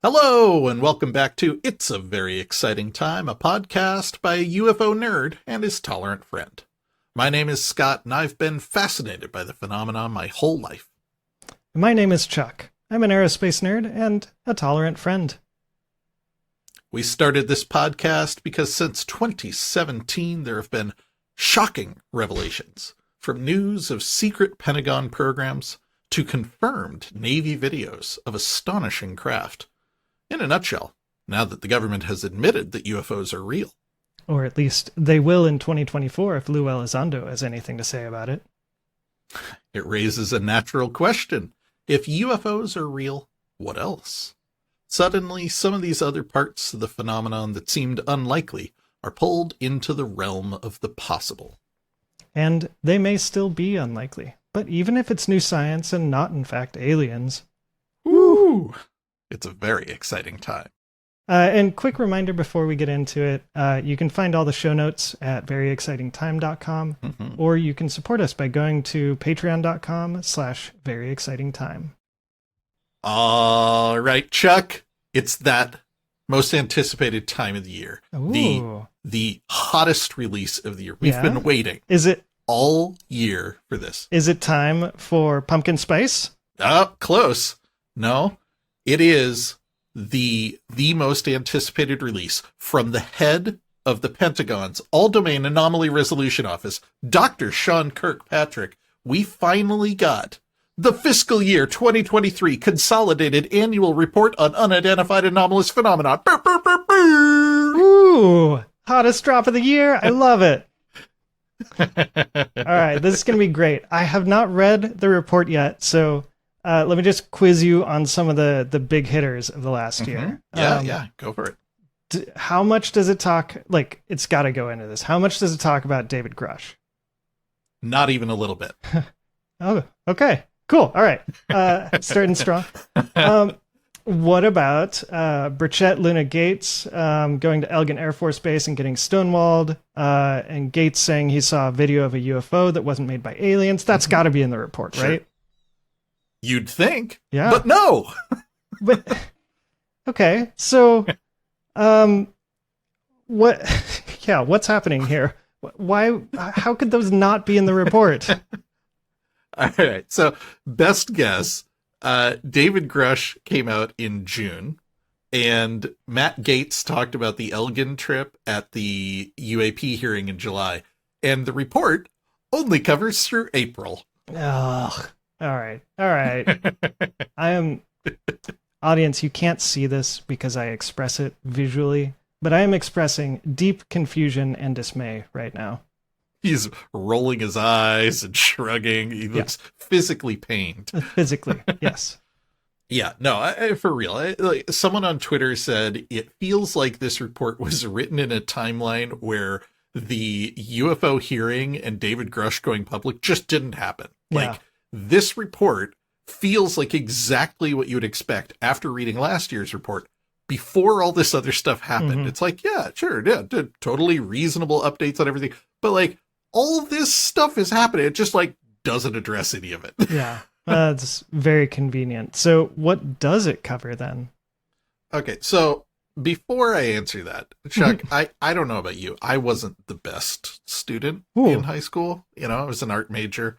Hello, and welcome back to It's a Very Exciting Time, a podcast by a UFO nerd and his tolerant friend. My name is Scott, and I've been fascinated by the phenomenon my whole life. My name is Chuck. I'm an aerospace nerd and a tolerant friend. We started this podcast because since 2017, there have been shocking revelations, from news of secret Pentagon programs to confirmed Navy videos of astonishing craft. In a nutshell, now that the government has admitted that UFOs are real. Or at least they will in 2024 if Lou Elizondo has anything to say about it. It raises a natural question. If UFOs are real, what else? Suddenly, some of these other parts of the phenomenon that seemed unlikely are pulled into the realm of the possible. And they may still be unlikely. But even if it's new science and not, in fact, aliens. Woo! It's a very exciting time. And quick reminder before we get into it, you can find all the show notes at veryexcitingtime.com, or you can support us by going to patreon.com/veryexcitingtime. All right, Chuck, it's that most anticipated time of the year. Ooh. The hottest release of the year. We've been waiting. Is it all year for this? Is it time for pumpkin spice? Close. No, it is the most anticipated release from the head of the Pentagon's All-Domain Anomaly Resolution Office, Dr. Sean Kirkpatrick. We finally got the fiscal year 2023 Consolidated Annual Report on Unidentified Anomalous Phenomena. Ooh, hottest drop of the year. I love it. All right, this is going to be great. I have not read the report yet, so let me just quiz you on some of the big hitters of the last year. Yeah, go for it. How much does it talk, it's got to go into this. How much does it talk about David Grusch? Not even a little bit. Oh, okay, cool. All right, starting strong. What about Burchett Luna Gates going to Elgin Air Force Base and getting stonewalled, and Gates saying he saw a video of a UFO that wasn't made by aliens? That's got to be in the report, right? You'd think, yeah, but no. But okay, so what's happening here? Why? How could those not be in the report? All right, so best guess. David Grusch came out in June, and Matt Gaetz talked about the Elgin trip at the UAP hearing in July, and the report only covers through April. Ugh. All right. I am, audience, you can't see this because I express it visually, but I am expressing deep confusion and dismay right now. He's rolling his eyes and shrugging. He looks physically pained. Physically, yes. Yeah, no, for real. Someone on Twitter said it feels like this report was written in a timeline where the UFO hearing and David Grusch going public just didn't happen. Yeah. This report feels like exactly what you would expect after reading last year's report before all this other stuff happened. It's like, yeah, sure, yeah, totally reasonable updates on everything. But all this stuff is happening. It just doesn't address any of it. Yeah, it's very convenient. So what does it cover then? Okay, so before I answer that, Chuck, I don't know about you. I wasn't the best student in high school. I was an art major.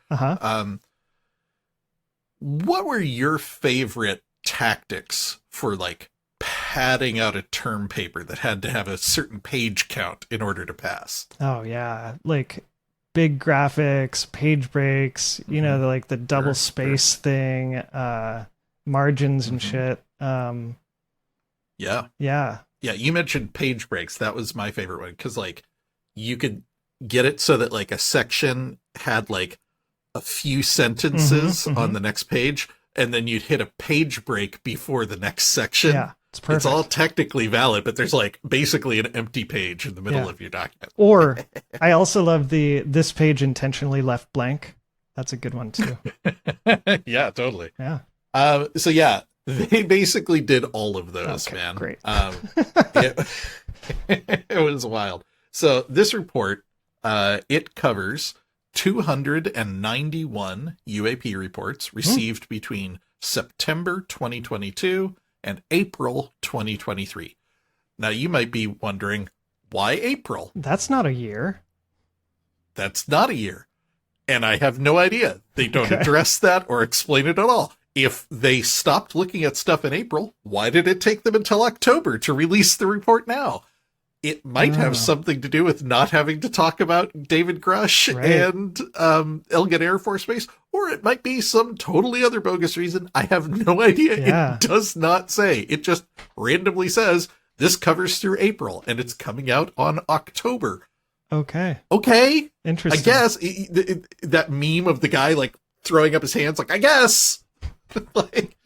What were your favorite tactics for padding out a term paper that had to have a certain page count in order to pass? Oh yeah, big graphics, page breaks, the double space thing, margins and shit. Yeah. You mentioned page breaks. That was my favorite one because you could get it so that a section had a few sentences on the next page, and then you'd hit a page break before the next section. Yeah, it's perfect. It's all technically valid, but there's basically an empty page in the middle of your document. Or I also love this page intentionally left blank. That's a good one too. Yeah, totally. Yeah. So yeah, they basically did all of those, man. Great. It was wild. So this report, it covers 291 UAP reports received between September 2022 and April 2023. Now, you might be wondering, why April? That's not a year. That's not a year. And I have no idea. They don't address that or explain it at all. If they stopped looking at stuff in April, why did it take them until October to release the report now? It might have something to do with not having to talk about David Grusch and Elgin Air Force Base, or it might be some totally other bogus reason. I have no idea. Yeah. It does not say. It just randomly says, this covers through April, and it's coming out on October. Okay. Interesting. I guess that meme of the guy like throwing up his hands, like, I guess. Like,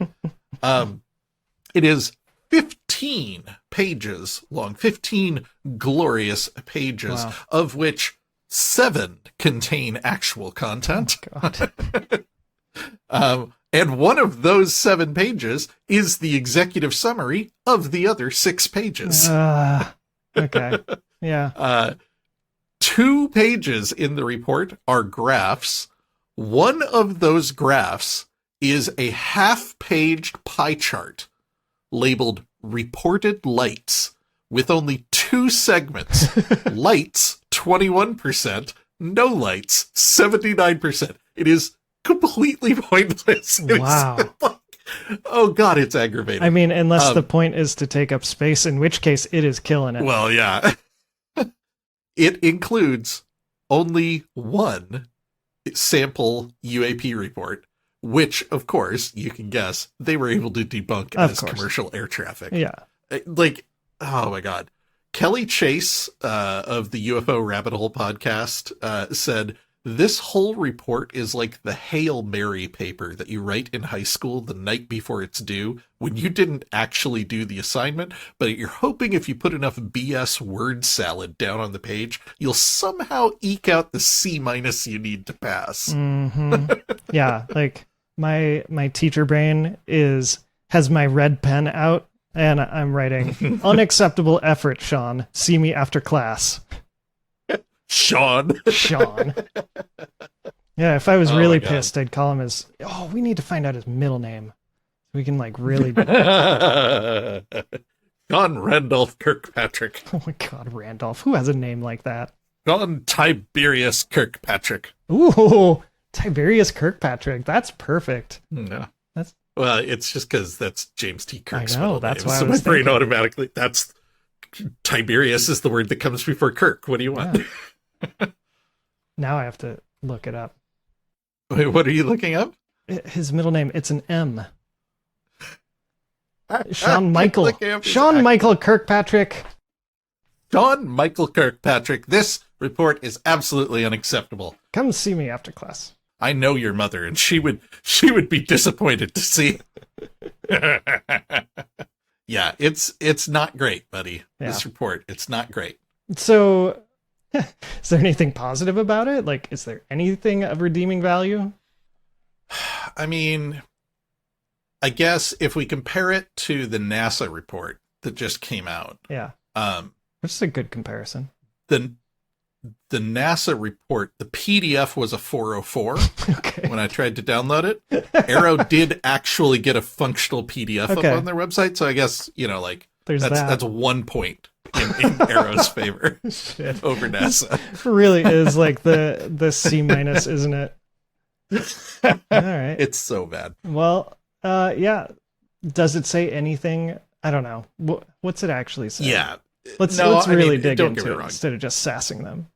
it is 15 pages long, 15 glorious pages, of which 7 contain actual content. Oh, God. And one of those 7 pages is the executive summary of the other 6 pages. Okay. Yeah. 2 pages in the report are graphs. One of those graphs is a half-paged pie chart labeled reported lights with only 2 segments. Lights, 21%, no lights, 79%. It is completely pointless. Wow. Oh, God, it's aggravating. I mean, unless the point is to take up space, in which case it is killing it. Well, yeah. It includes only 1 sample UAP report, which, of course, you can guess, they were able to debunk as commercial air traffic. Yeah. Like, oh my God. Kelly Chase of the UFO Rabbit Hole podcast said, this whole report is like the Hail Mary paper that you write in high school the night before it's due when you didn't actually do the assignment, but you're hoping if you put enough BS word salad down on the page, you'll somehow eke out the C- you need to pass. Mm-hmm. Yeah, like my teacher brain has my red pen out and I'm writing, unacceptable effort, Sean. See me after class. Sean. Yeah, if I was really pissed, I'd call him we need to find out his middle name. We can like really. John Randolph Kirkpatrick. Oh my God, Randolph. Who has a name like that? John Tiberius Kirkpatrick. Ooh, Tiberius Kirkpatrick. That's perfect. Yeah. Well, it's just because that's James T. Kirk's I know, middle that's name. why So I was my brain thinking. automatically, that's Tiberius is the word that comes before Kirk. What do you want? Yeah. Now I have to look it up. Wait, what are you looking up? His middle name, it's an M. Sean Michael Kirkpatrick. John Michael Kirkpatrick. This report is absolutely unacceptable. Come see me after class. I know your mother, and she would be disappointed to see. Yeah, it's not great, buddy. Yeah. This report, it's not great. So, is there anything positive about it? Like, is there anything of redeeming value? I mean, I guess if we compare it to the NASA report that just came out, Yeah. Which is a good comparison. The NASA report, the PDF was a 404 Okay. when I tried to download it. AARO did actually get a functional PDF up on their website, so I guess, like, There's that's 1 point in AARO's favor Shit. over NASA. It really is like the C-, isn't it? All right. It's so bad. Well, yeah. Does it say anything? I don't know. What's it actually say? Yeah. Let's really dig into it instead of just sassing them.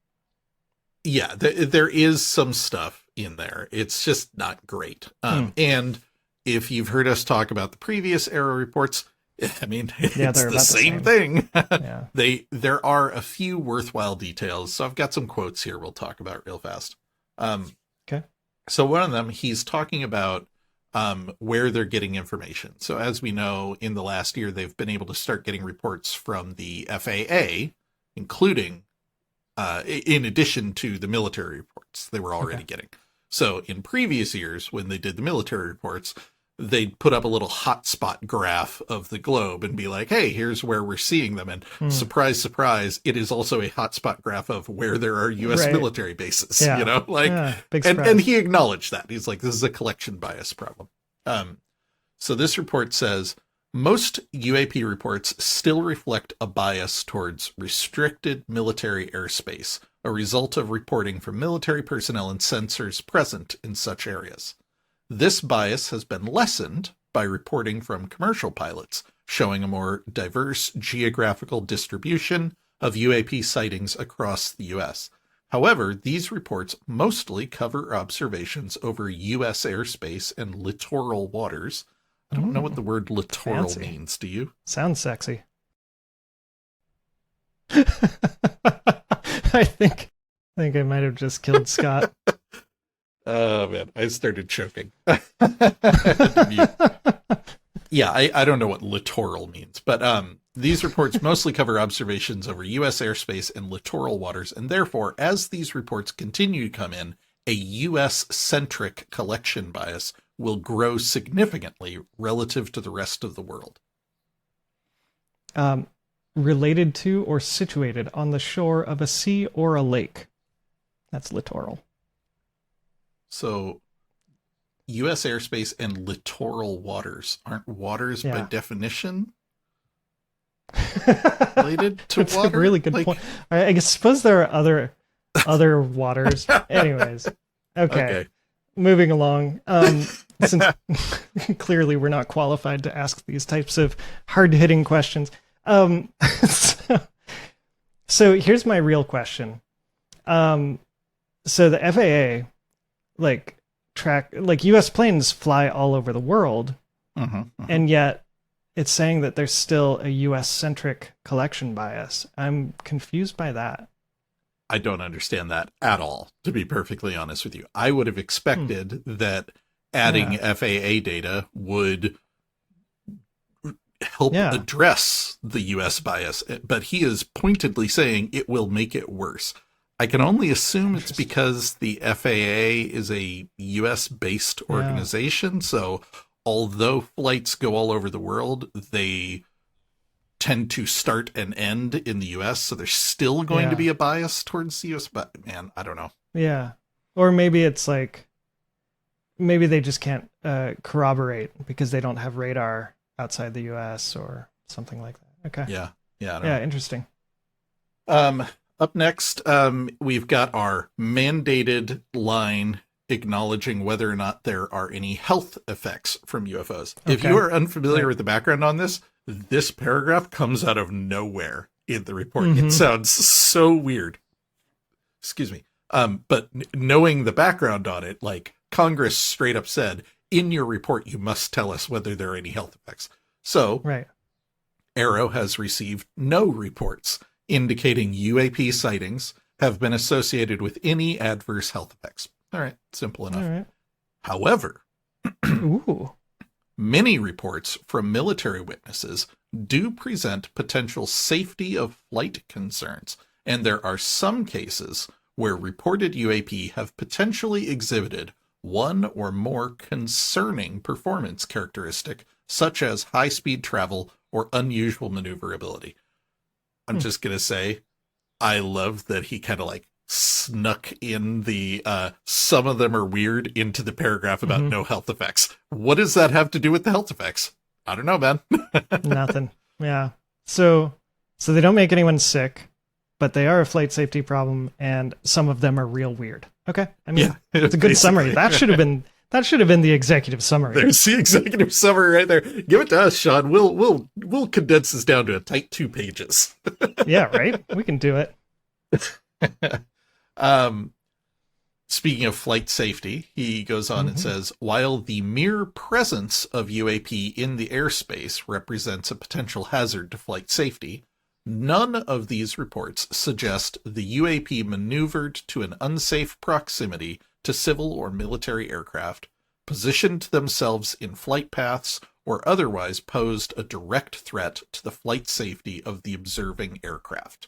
Yeah, there is some stuff in there. It's just not great. And if you've heard us talk about the previous AARO reports, I mean, it's the same thing. Yeah. There are a few worthwhile details. So I've got some quotes here we'll talk about real fast. Okay. So one of them, he's talking about where they're getting information. So as we know, in the last year, they've been able to start getting reports from the FAA, including, in addition to the military reports they were already getting. So in previous years, when they did the military reports, they'd put up a little hotspot graph of the globe and be like, hey, here's where we're seeing them. And surprise, surprise, it is also a hotspot graph of where there are U.S. military bases, big surprise. And he acknowledged that. He's like, this is a collection bias problem. So this report says Most UAP reports still reflect a bias towards restricted military airspace, a result of reporting from military personnel and sensors present in such areas. This bias has been lessened by reporting from commercial pilots, showing a more diverse geographical distribution of UAP sightings across the U.S. However, these reports mostly cover observations over U.S. airspace and littoral waters. I don't know what the word littoral Fancy. means, do you? Sounds sexy. I think I might have just killed Scott. Oh, man, I started choking. Yeah, I don't know what littoral means, but these reports mostly cover observations over U.S. airspace and littoral waters, and therefore, as these reports continue to come in, a U.S.-centric collection bias will grow significantly relative to the rest of the world. Related to or situated on the shore of a sea or a lake. That's littoral. So, U.S. airspace and littoral waters aren't waters by definition related to That's water? a really good point. I suppose there are other waters. Anyways, okay. Moving along. Since clearly we're not qualified to ask these types of hard-hitting questions. So here's my real question. So the FAA, U.S. planes fly all over the world, and yet it's saying that there's still a U.S.-centric collection bias. I'm confused by that. I don't understand that at all, to be perfectly honest with you. I would have expected that adding FAA data would help address the U.S. bias, but he is pointedly saying it will make it worse. I can only assume it's because the FAA is a U.S.-based organization, so although flights go all over the world, they tend to start and end in the U.S., so there's still going to be a bias towards the U.S., but man, I don't know. Yeah. Or maybe it's maybe they just can't corroborate because they don't have radar outside the U.S. or something like that. Okay. Yeah. Yeah, interesting. Up next, we've got our mandated line acknowledging whether or not there are any health effects from UFOs. Okay. If you are unfamiliar with the background on this paragraph comes out of nowhere in the report. It sounds so weird. Excuse me. But knowing the background on it, Congress straight up said, in your report, you must tell us whether there are any health effects. So, AARO has received no reports indicating UAP sightings have been associated with any adverse health effects. All right, simple enough. All right. However, many reports from military witnesses do present potential safety of flight concerns, and there are some cases where reported UAP have potentially exhibited one or more concerning performance characteristic, such as high-speed travel or unusual maneuverability. I'm just going to say, I love that he kind of snuck in the some of them are weird into the paragraph about no health effects. What does that have to do with the health effects? I don't know, man. Nothing. Yeah. So they don't make anyone sick, but they are a flight safety problem, and some of them are real weird. Okay. I mean, it's a good summary. That should have been the executive summary. There's the executive summary right there. Give it to us, Sean. We'll condense this down to a tight 2 pages. Yeah, right? We can do it. Speaking of flight safety, he goes on and says, while the mere presence of UAP in the airspace represents a potential hazard to flight safety, none of these reports suggest the UAP maneuvered to an unsafe proximity to civil or military aircraft, positioned themselves in flight paths, or otherwise posed a direct threat to the flight safety of the observing aircraft.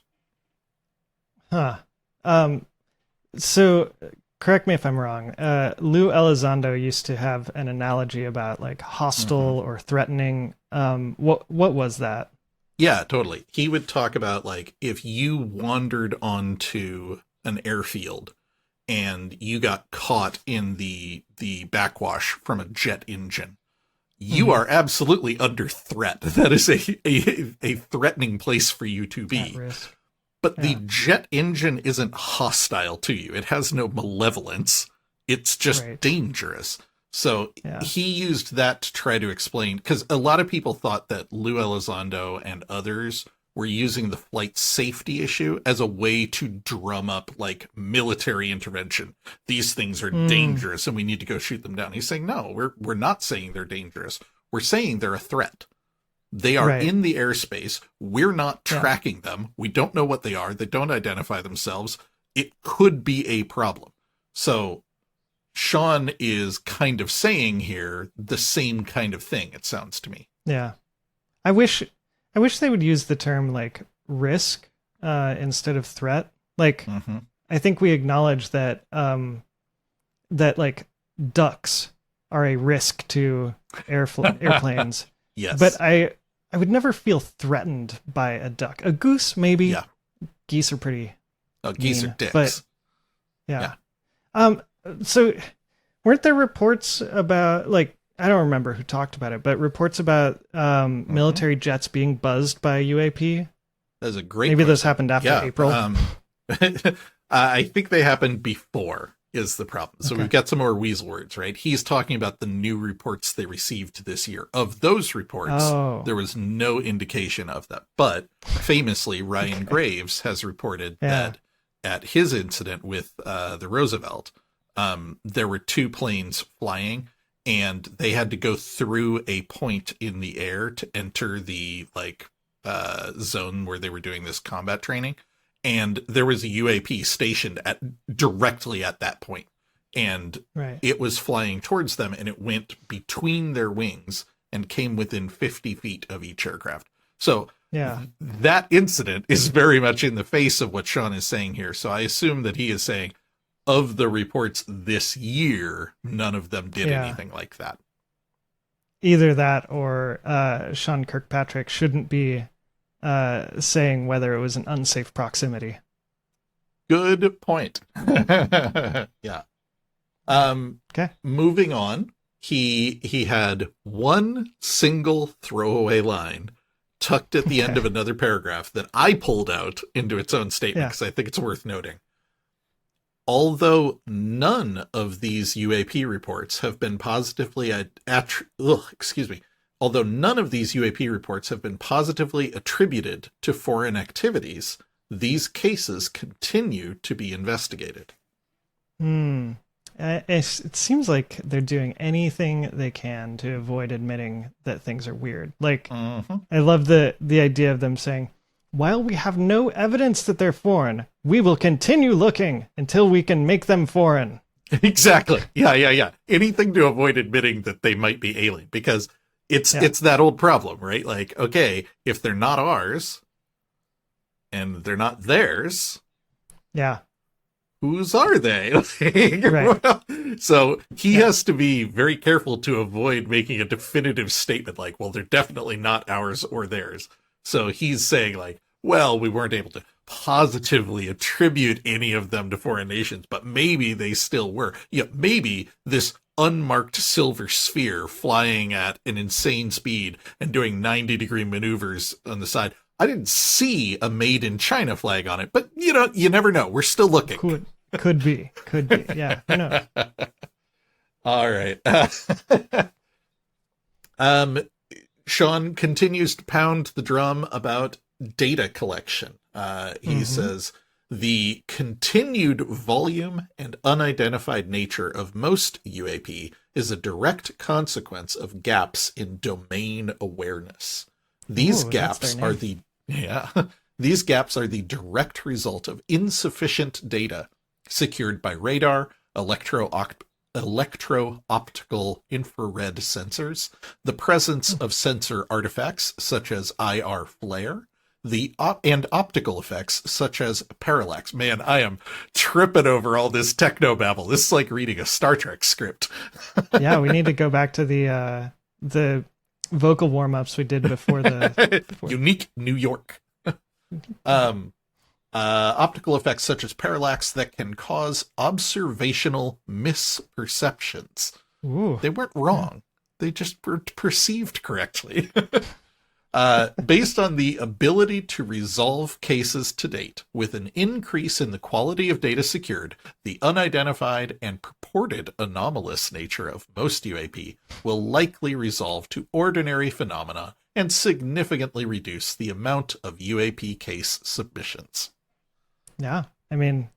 So, correct me if I'm wrong. Lou Elizondo used to have an analogy about hostile or threatening. What was that? Yeah, totally. He would talk about if you wandered onto an airfield and you got caught in the backwash from a jet engine, you are absolutely under threat. That is a threatening place for you to be. At risk. But the jet engine isn't hostile to you. It has no malevolence. It's just dangerous. So he used that to try to explain, because a lot of people thought that Lou Elizondo and others were using the flight safety issue as a way to drum up like military intervention. These things are dangerous and we need to go shoot them down. He's saying, no, we're not saying they're dangerous. We're saying they're a threat. They are in the airspace. We're not tracking them. We don't know what they are. They don't identify themselves. It could be a problem. So Sean is kind of saying here the same kind of thing, it sounds to me. Yeah. I wish they would use the term like risk instead of threat. Like I think we acknowledge that that like ducks are a risk to airplanes. Yes. But I would never feel threatened by a duck. A goose, maybe. Yeah. Geese are pretty geese mean, are dicks. But yeah. So weren't there reports about, like, I don't remember who talked about it, but reports about military jets being buzzed by UAP? That's a great Maybe question. those happened after April. I think they happened before is the problem. So we've got some more weasel words, right? He's talking about the new reports they received this year. Of those reports, there was no indication of that. But famously, Ryan Graves has reported that at his incident with the Roosevelt, there were 2 planes flying, and they had to go through a point in the air to enter the zone where they were doing this combat training. And there was a UAP stationed directly at that point. And it was flying towards them, and it went between their wings and came within 50 feet of each aircraft. So that incident is very much in the face of what Sean is saying here. So I assume that he is saying, of the reports this year, none of them did anything like that. Either that or Sean Kirkpatrick shouldn't be saying whether it was an unsafe proximity. Good point. Yeah. Okay. Moving on, he had one single throwaway line tucked at the end of another paragraph that I pulled out into its own statement because I think it's worth noting. Although none of these UAP reports have been positively Although none of these UAP reports have been positively attributed to foreign activities, these cases continue to be investigated. It seems like they're doing anything they can to avoid admitting that things are weird. Like, I love the idea of them saying, while we have no evidence that they're foreign, we will continue looking until we can make them foreign. Exactly. Yeah. Anything to avoid admitting that they might be alien, because it's that old problem, right? Like, okay, if they're not ours and they're not theirs, whose are they? So he has to be very careful to avoid making a definitive statement like, well, they're definitely not ours or theirs. So he's saying like, well, we weren't able to positively attribute any of them to foreign nations, but maybe they still were. Yeah, maybe this unmarked silver sphere flying at an insane speed and doing 90-degree maneuvers on the side. I didn't see a made in China flag on it, but you never know. We're still looking. Could be. Yeah, who knows? All right. Sean continues to pound the drum about data collection. He says, the continued volume and unidentified nature of most UAP is a direct consequence of gaps in domain awareness. These gaps are the direct result of insufficient data secured by radar, electro-optical infrared sensors, the presence of sensor artifacts such as IR flare, and optical effects such as parallax. Man, I am tripping over all this technobabble. This is like reading a Star Trek script. Yeah, we need to go back to the vocal warm-ups we did before the... Unique New York. Optical effects such as parallax that can cause observational misperceptions. Ooh. They weren't wrong. They just were perceived correctly. Based on the ability to resolve cases to date, with an increase in the quality of data secured, the unidentified and purported anomalous nature of most UAP will likely resolve to ordinary phenomena and significantly reduce the amount of UAP case submissions. Yeah, I mean,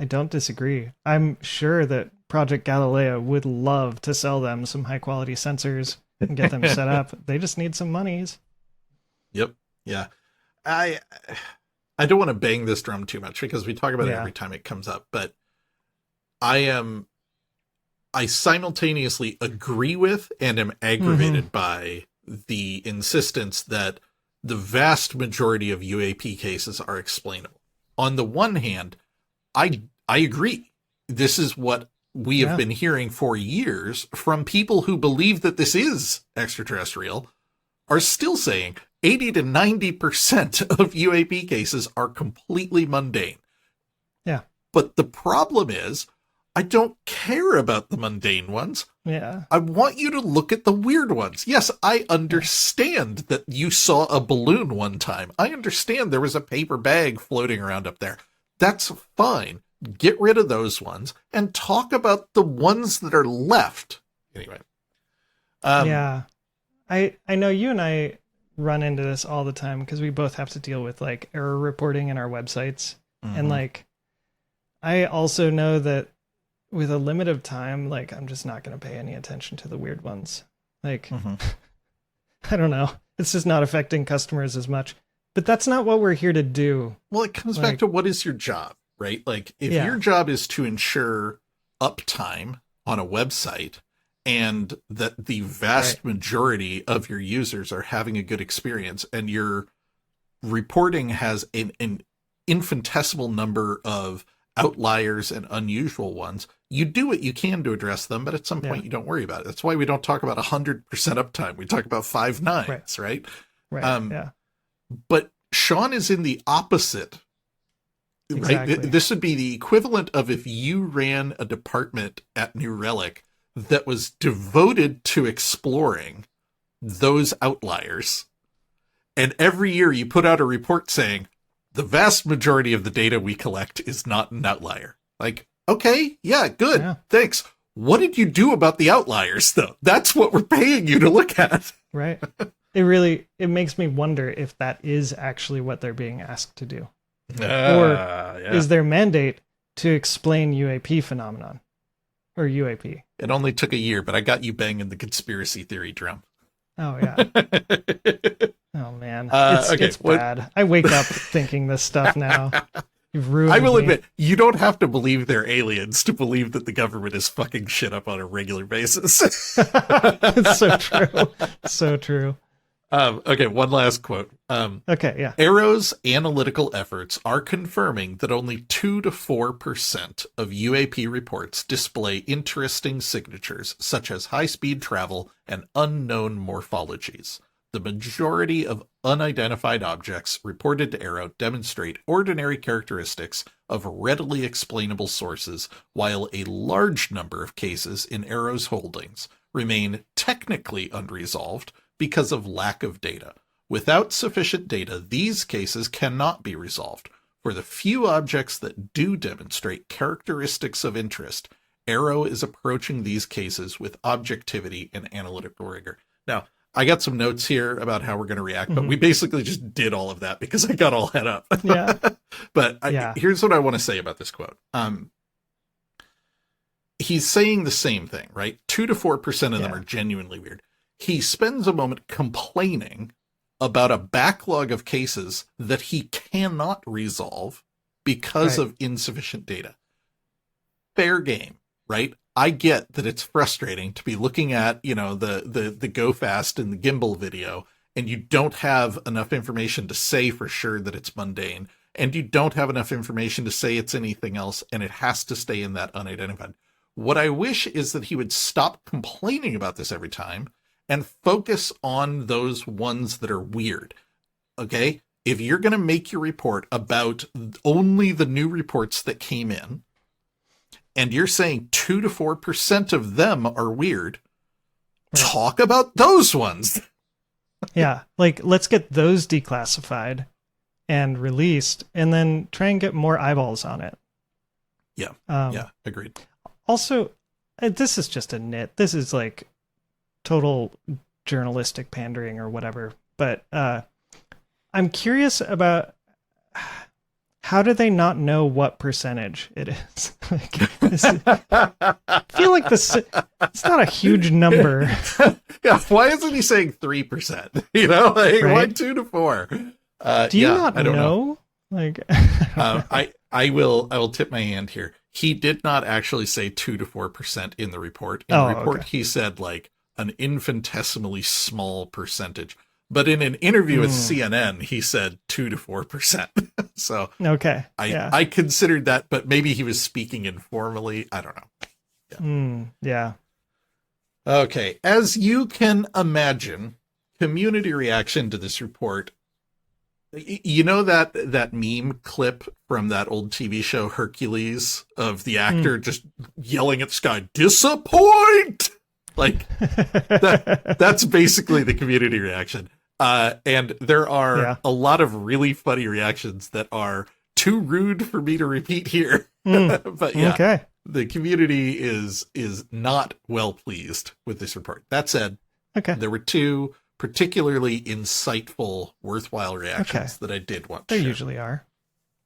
I don't disagree. I'm sure that Project Galileo would love to sell them some high-quality sensors and get them set up. They just need some monies. Yep. Yeah. I don't want to bang this drum too much because we talk about it every time it comes up, but I simultaneously agree with and am aggravated by the insistence that the vast majority of UAP cases are explainable. On the one hand, I agree. This is what we have been hearing for years from people who believe that this is extraterrestrial, are still saying 80 to 90% of UAP cases are completely mundane. Yeah. But the problem is, I don't care about the mundane ones. Yeah. I want you to look at the weird ones. Yes, I understand that you saw a balloon one time. I understand there was a paper bag floating around up there. That's fine. Get rid of those ones and talk about the ones that are left. Anyway. Yeah. I know you and I run into this all the time because we both have to deal with like error reporting in our websites. And like, I also know that with a limit of time, like I'm just not going to pay any attention to the weird ones. Like, I don't know. It's just not affecting customers as much, but that's not what we're here to do. Well, it comes back to what is your job, right? Like if your job is to ensure uptime on a website and that the vast majority of your users are having a good experience and your reporting has an infinitesimal number of outliers and unusual ones, you do what you can to address them, but at some point you don't worry about it. That's why we don't talk about 100% uptime. We talk about 5 nines, right? Right. But Sean is in the opposite, Exactly. right? This would be the equivalent of if you ran a department at New Relic that was devoted to exploring those outliers. And every year you put out a report saying, the vast majority of the data we collect is not an outlier. Like, okay, yeah, good. Yeah. Thanks. What did you do about the outliers, though? That's what we're paying you to look at. Right. It makes me wonder if that is actually what they're being asked to do. Or is their mandate to explain UAP phenomenon? Or UAP? It only took a year, but I got you banging the conspiracy theory drum. Oh, yeah. Oh, man. It's bad. I wake up thinking this stuff now. You've ruined I will me. admit, you don't have to believe they're aliens to believe that the government is fucking shit up on a regular basis. It's so true. So true. Okay, one last quote. AARO's analytical efforts are confirming that only 2 to 4% of UAP reports display interesting signatures, such as high-speed travel and unknown morphologies. The majority of unidentified objects reported to AARO demonstrate ordinary characteristics of readily explainable sources, while a large number of cases in AARO's holdings remain technically unresolved because of lack of data. Without sufficient data, these cases cannot be resolved. For the few objects that do demonstrate characteristics of interest, AARO is approaching these cases with objectivity and analytical rigor. Now, I got some notes here about how we're going to react, but we basically just did all of that because I got all head up. Yeah. But here's what I want to say about this quote. He's saying the same thing, right? 2 to 4% of them are genuinely weird. He spends a moment complaining about a backlog of cases that he cannot resolve because of insufficient data. Fair game, right? I get that it's frustrating to be looking at, the Go Fast and the gimbal video, and you don't have enough information to say for sure that it's mundane, and you don't have enough information to say it's anything else, and it has to stay in that unidentified. What I wish is that he would stop complaining about this every time and focus on those ones that are weird. Okay? If you're going to make your report about only the new reports that came in, and you're saying 2 to 4% of them are weird, talk about those ones. Yeah, like let's get those declassified and released, and then try and get more eyeballs on it. Yeah, yeah, agreed. Also, this is just a nit. This is like total journalistic pandering or whatever. But I'm curious about how do they not know what percentage it is? I feel like it's not a huge number. Yeah, why isn't he saying 3%? You know, like Right? why 2 to 4? Do you yeah, not I don't know? Like, I will tip my hand here. He did not actually say 2 to 4% in the report. In the report, okay. he said like an infinitesimally small percentage. But in an interview with CNN, he said 2 to 4%. So okay, I considered that, but maybe he was speaking informally. I don't know. Yeah. Okay, as you can imagine, community reaction to this report. You know that meme clip from that old TV show Hercules of the actor just yelling at the sky, "Disappoint!" Like that's basically the community reaction. And there are a lot of really funny reactions that are too rude for me to repeat here. But yeah, okay. The community is not well pleased with this report. That said, there were 2 particularly insightful, worthwhile reactions that I did want to share. They usually are.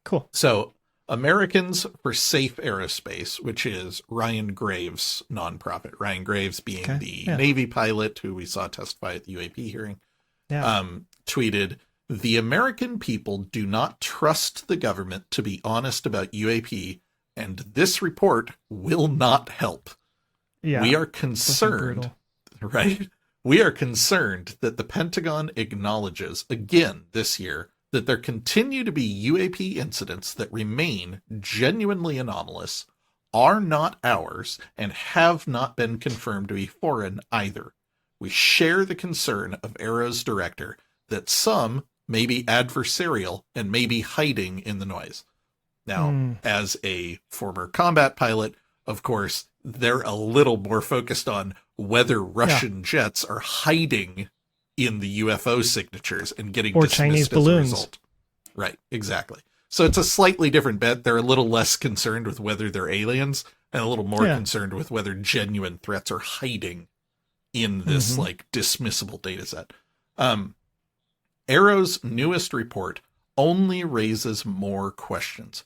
Cool. So, Americans for Safe Aerospace, which is Ryan Graves' nonprofit. Ryan Graves being the Navy pilot who we saw testify at the UAP hearing, tweeted, "The American people do not trust the government to be honest about UAP, and this report will not help. Yeah. We are concerned, right? We are concerned that the Pentagon acknowledges again this year that there continue to be UAP incidents that remain genuinely anomalous, are not ours, and have not been confirmed to be foreign either. We share the concern of AARO's director that some may be adversarial and may be hiding in the noise." Now, as a former combat pilot, of course, they're a little more focused on whether Russian jets are hiding in the UFO signatures and getting or dismissed Chinese as balloons. a result. Right, exactly. So it's a slightly different bet. They're a little less concerned with whether they're aliens and a little more concerned with whether genuine threats are hiding in this like dismissible data set. AARO's newest report only raises more questions.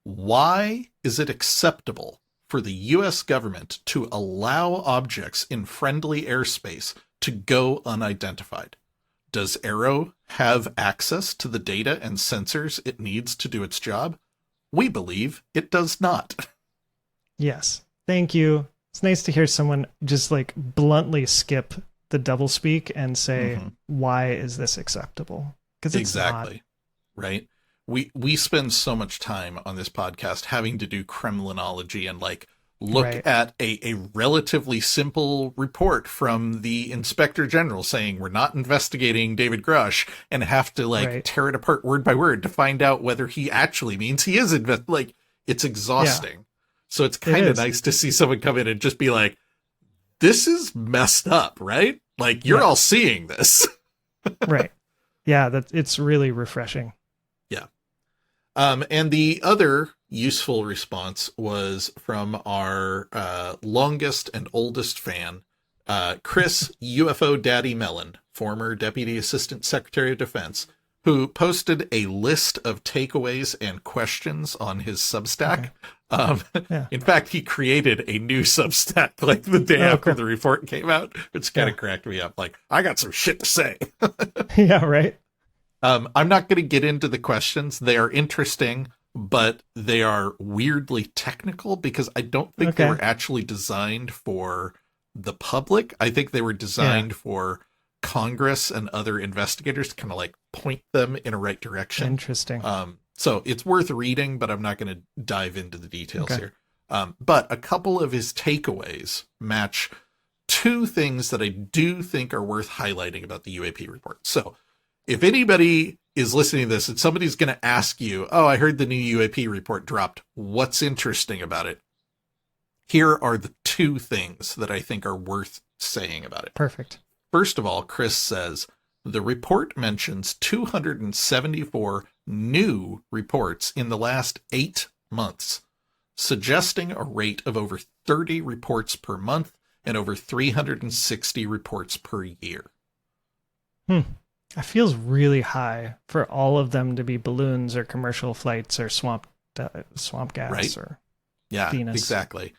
Why is it acceptable for the U.S. government to allow objects in friendly airspace to go unidentified? Does AARO have access to the data and sensors it needs to do its job? We believe it does not. Yes. Thank you. It's nice to hear someone just like bluntly skip the doublespeak and say, why is this acceptable? Because it's exactly not. Right. We spend so much time on this podcast having to do Kremlinology and like look at a relatively simple report from the Inspector General saying we're not investigating David Grusch and have to like tear it apart word by word to find out whether he actually means he is like it's exhausting. So it's kind of nice to see someone come in and just be like, this is messed up, right? Like you're all seeing this. Right. Yeah, it's really refreshing. Yeah. And the other useful response was from our longest and oldest fan, Chris UFO Daddy Mellon, former Deputy Assistant Secretary of Defense, who posted a list of takeaways and questions on his Substack. In fact, he created a new Substack like the day after the report came out, which kind of cracked me up. Like, I got some shit to say. Yeah, right. I'm not going to get into the questions. They are interesting, but they are weirdly technical because I don't think they were actually designed for the public. I think they were designed for Congress and other investigators to kind of like point them in a right direction. Interesting. So it's worth reading, but I'm not going to dive into the details here. But a couple of his takeaways match 2 things that I do think are worth highlighting about the UAP report. So if anybody is listening to this and somebody's going to ask you, oh, I heard the new UAP report dropped, what's interesting about it? Here are the two things that I think are worth saying about it. Perfect. First of all, Chris says, the report mentions 274 new reports in the last 8 months, suggesting a rate of over 30 reports per month and over 360 reports per year. That feels really high for all of them to be balloons or commercial flights or swamp gas, Right. or Yeah, Venus. exactly.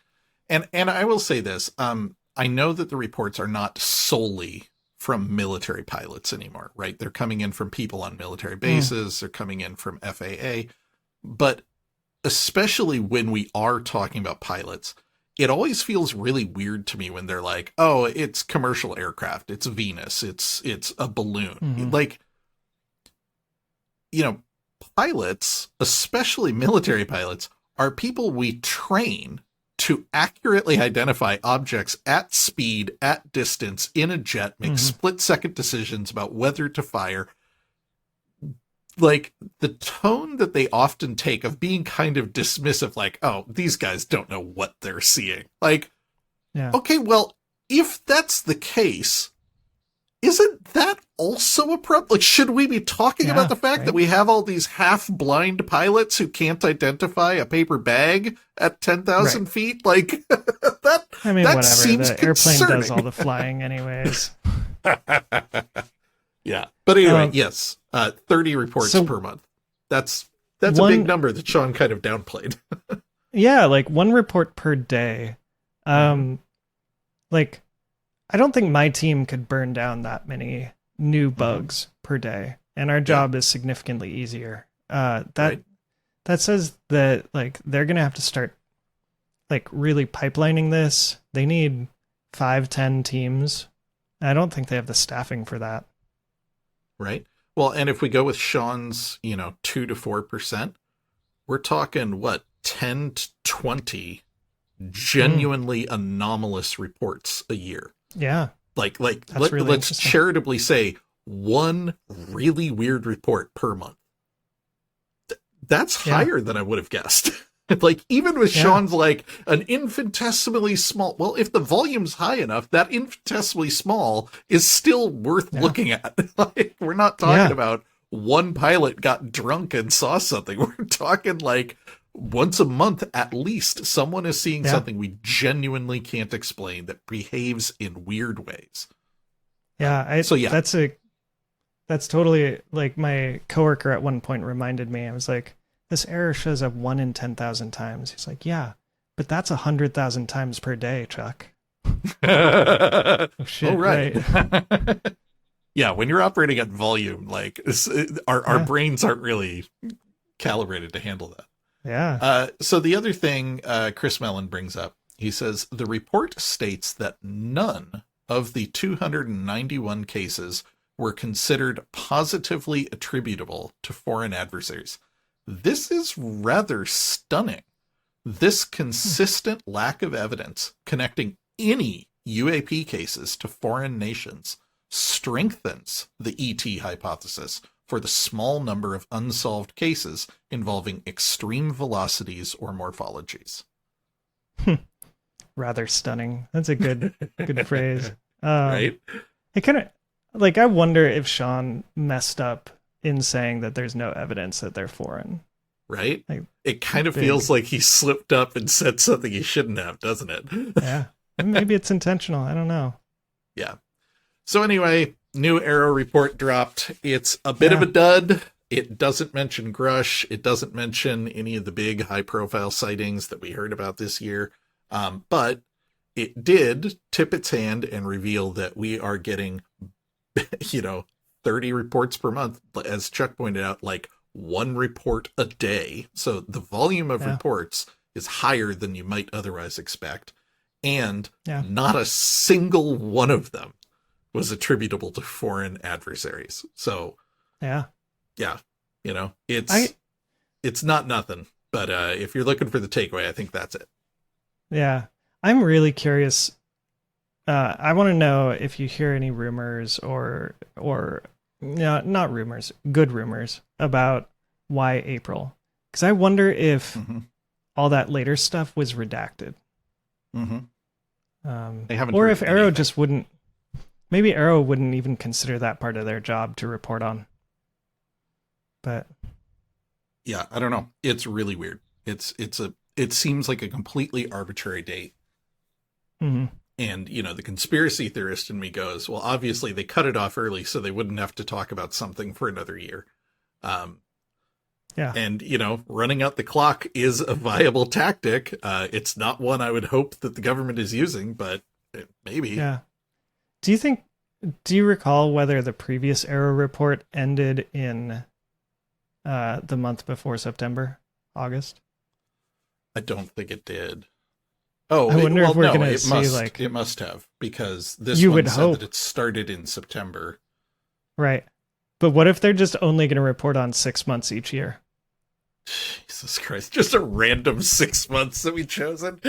And I will say this, I know that the reports are not solely from military pilots anymore, right? They're coming in from people on military bases, they're coming in from FAA, but especially when we are talking about pilots, it always feels really weird to me when they're like, oh, it's commercial aircraft, it's Venus, it's a balloon. Like, you know, pilots, especially military pilots, are people we train to accurately identify objects at speed, at distance, in a jet, make split-second decisions about whether to fire. Like, the tone that they often take of being kind of dismissive, like, oh, these guys don't know what they're seeing. Like, okay, well, if that's the case, isn't that also a problem? Like, should we be talking about the fact that we have all these half-blind pilots who can't identify a paper bag at 10,000 feet? Like, that, I mean, that whatever. seems The airplane concerning. does all the flying anyways. Yeah. But anyway, yes, 30 reports per month. That's a big number that Sean kind of downplayed. Yeah, like 1 report per day. Like, I don't think my team could burn down that many new bugs per day, and our job is significantly easier. That says that, like, they're gonna have to start, like, really pipelining this. They need 5-10 teams. I don't think they have the staffing for that. Right. Well, and if we go with Sean's, 2 to 4%, we're talking what, 10 to 20 genuinely anomalous reports a year. Yeah. Let's charitably say 1 really weird report per month. That's higher than I would have guessed. Like, even with Sean's, like, an infinitesimally small, well, if the volume's high enough, that infinitesimally small is still worth looking at. Like, we're not talking about 1 pilot got drunk and saw something. We're talking, like, once a month at least, someone is seeing something we genuinely can't explain that behaves in weird ways. Yeah. That's totally, like, my coworker at one point reminded me. I was like, this error shows up 1 in 10,000 times. He's like, yeah, but that's 100,000 times per day, Chuck. Oh, shit. Oh, right. Yeah, when you're operating at volume, like, our brains aren't really calibrated to handle that. Yeah. So the other thing Chris Mellon brings up, he says, the report states that none of the 291 cases were considered positively attributable to foreign adversaries. This is rather stunning. This consistent lack of evidence connecting any UAP cases to foreign nations strengthens the ET hypothesis for the small number of unsolved cases involving extreme velocities or morphologies. Rather stunning. That's a good phrase. Right? It kind of, like, I wonder if Sean messed up in saying that there's no evidence that they're foreign. Right? Like, it kind of feels like he slipped up and said something he shouldn't have, doesn't it? Yeah. Maybe it's intentional. I don't know. Yeah. So anyway, new AARO report dropped. It's a bit of a dud. It doesn't mention Grusch. It doesn't mention any of the big high-profile sightings that we heard about this year. But it did tip its hand and reveal that we are getting, 30 reports per month. As Chuck pointed out, like 1 report a day. So the volume of reports is higher than you might otherwise expect. And not a single one of them was attributable to foreign adversaries. So, it's not nothing. But if you're looking for the takeaway, I think that's it. Yeah. I'm really curious. I want to know if you hear any rumors or not rumors, good rumors about why April. Because I wonder if all that later stuff was redacted. Mm-hmm. They haven't Or heard if AARO anything. just wouldn't, maybe AARO wouldn't even consider that part of their job to report on. But Yeah, I don't know. It's really weird. It seems like a completely arbitrary date. mm-hmm. And, you know, the conspiracy theorist in me goes, well, obviously they cut it off early so they wouldn't have to talk about something for another year. Yeah. And, you know, running out the clock is a viable tactic. It's not one I would hope that the government is using, but maybe. Yeah. Do you recall whether the previous AARO report ended in the month before September, August? I don't think it did. Oh, I wonder if we're no, gonna it see, must, like- it must have, because this You one would said hope. that it started in September. Right. But what if they're just only going to report on 6 months each year? Jesus Christ, just a random 6 months that we chosen.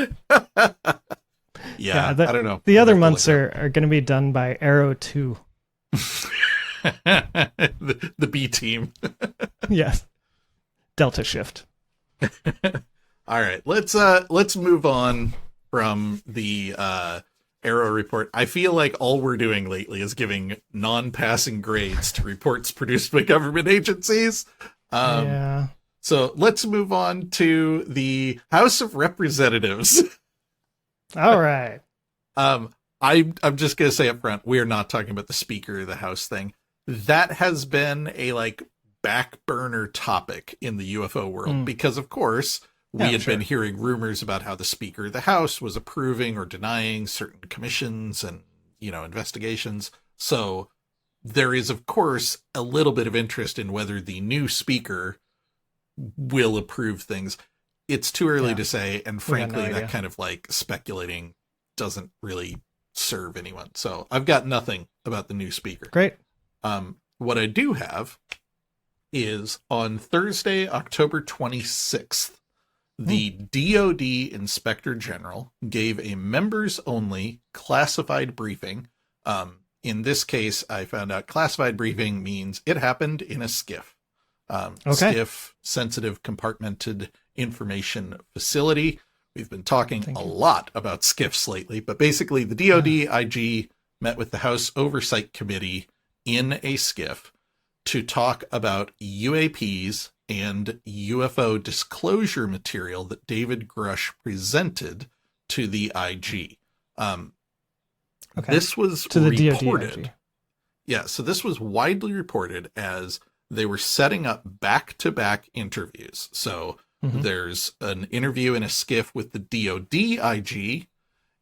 Yeah, I don't know. The I'll other have to months look are going to be done by AARO 2. the B team. Yes. Delta shift. All right, let's move on from the AARO report. I feel like all we're doing lately is giving non-passing grades to reports produced by government agencies. Yeah. So let's move on to the House of Representatives. All right. I'm just gonna say up front, we are not talking about the Speaker of the House thing. That has been a like back burner topic in the UFO world because, of course, we had been hearing rumors about how the Speaker of the House was approving or denying certain commissions and, you know, investigations. So there is, of course, a little bit of interest in whether the new Speaker will approve things. It's too early to say, and frankly, no idea. that kind of like speculating doesn't really serve anyone. So I've got nothing about the new Speaker. Great. What I do have is on Thursday, October 26th, the DOD Inspector General gave a members-only classified briefing. In this case, I found out classified briefing means it happened in a SCIF. SCIF, sensitive compartmented information facility. We've been talking a lot about SCIFs lately, but basically the DOD IG met with the House Oversight Committee in a SCIF to talk about UAPs and UFO disclosure material that David Grusch presented to the IG. This was to the reported. DOD IG. Yeah, so this was widely reported as they were setting up back-to-back interviews. So there's an interview in a SCIF with the DOD IG,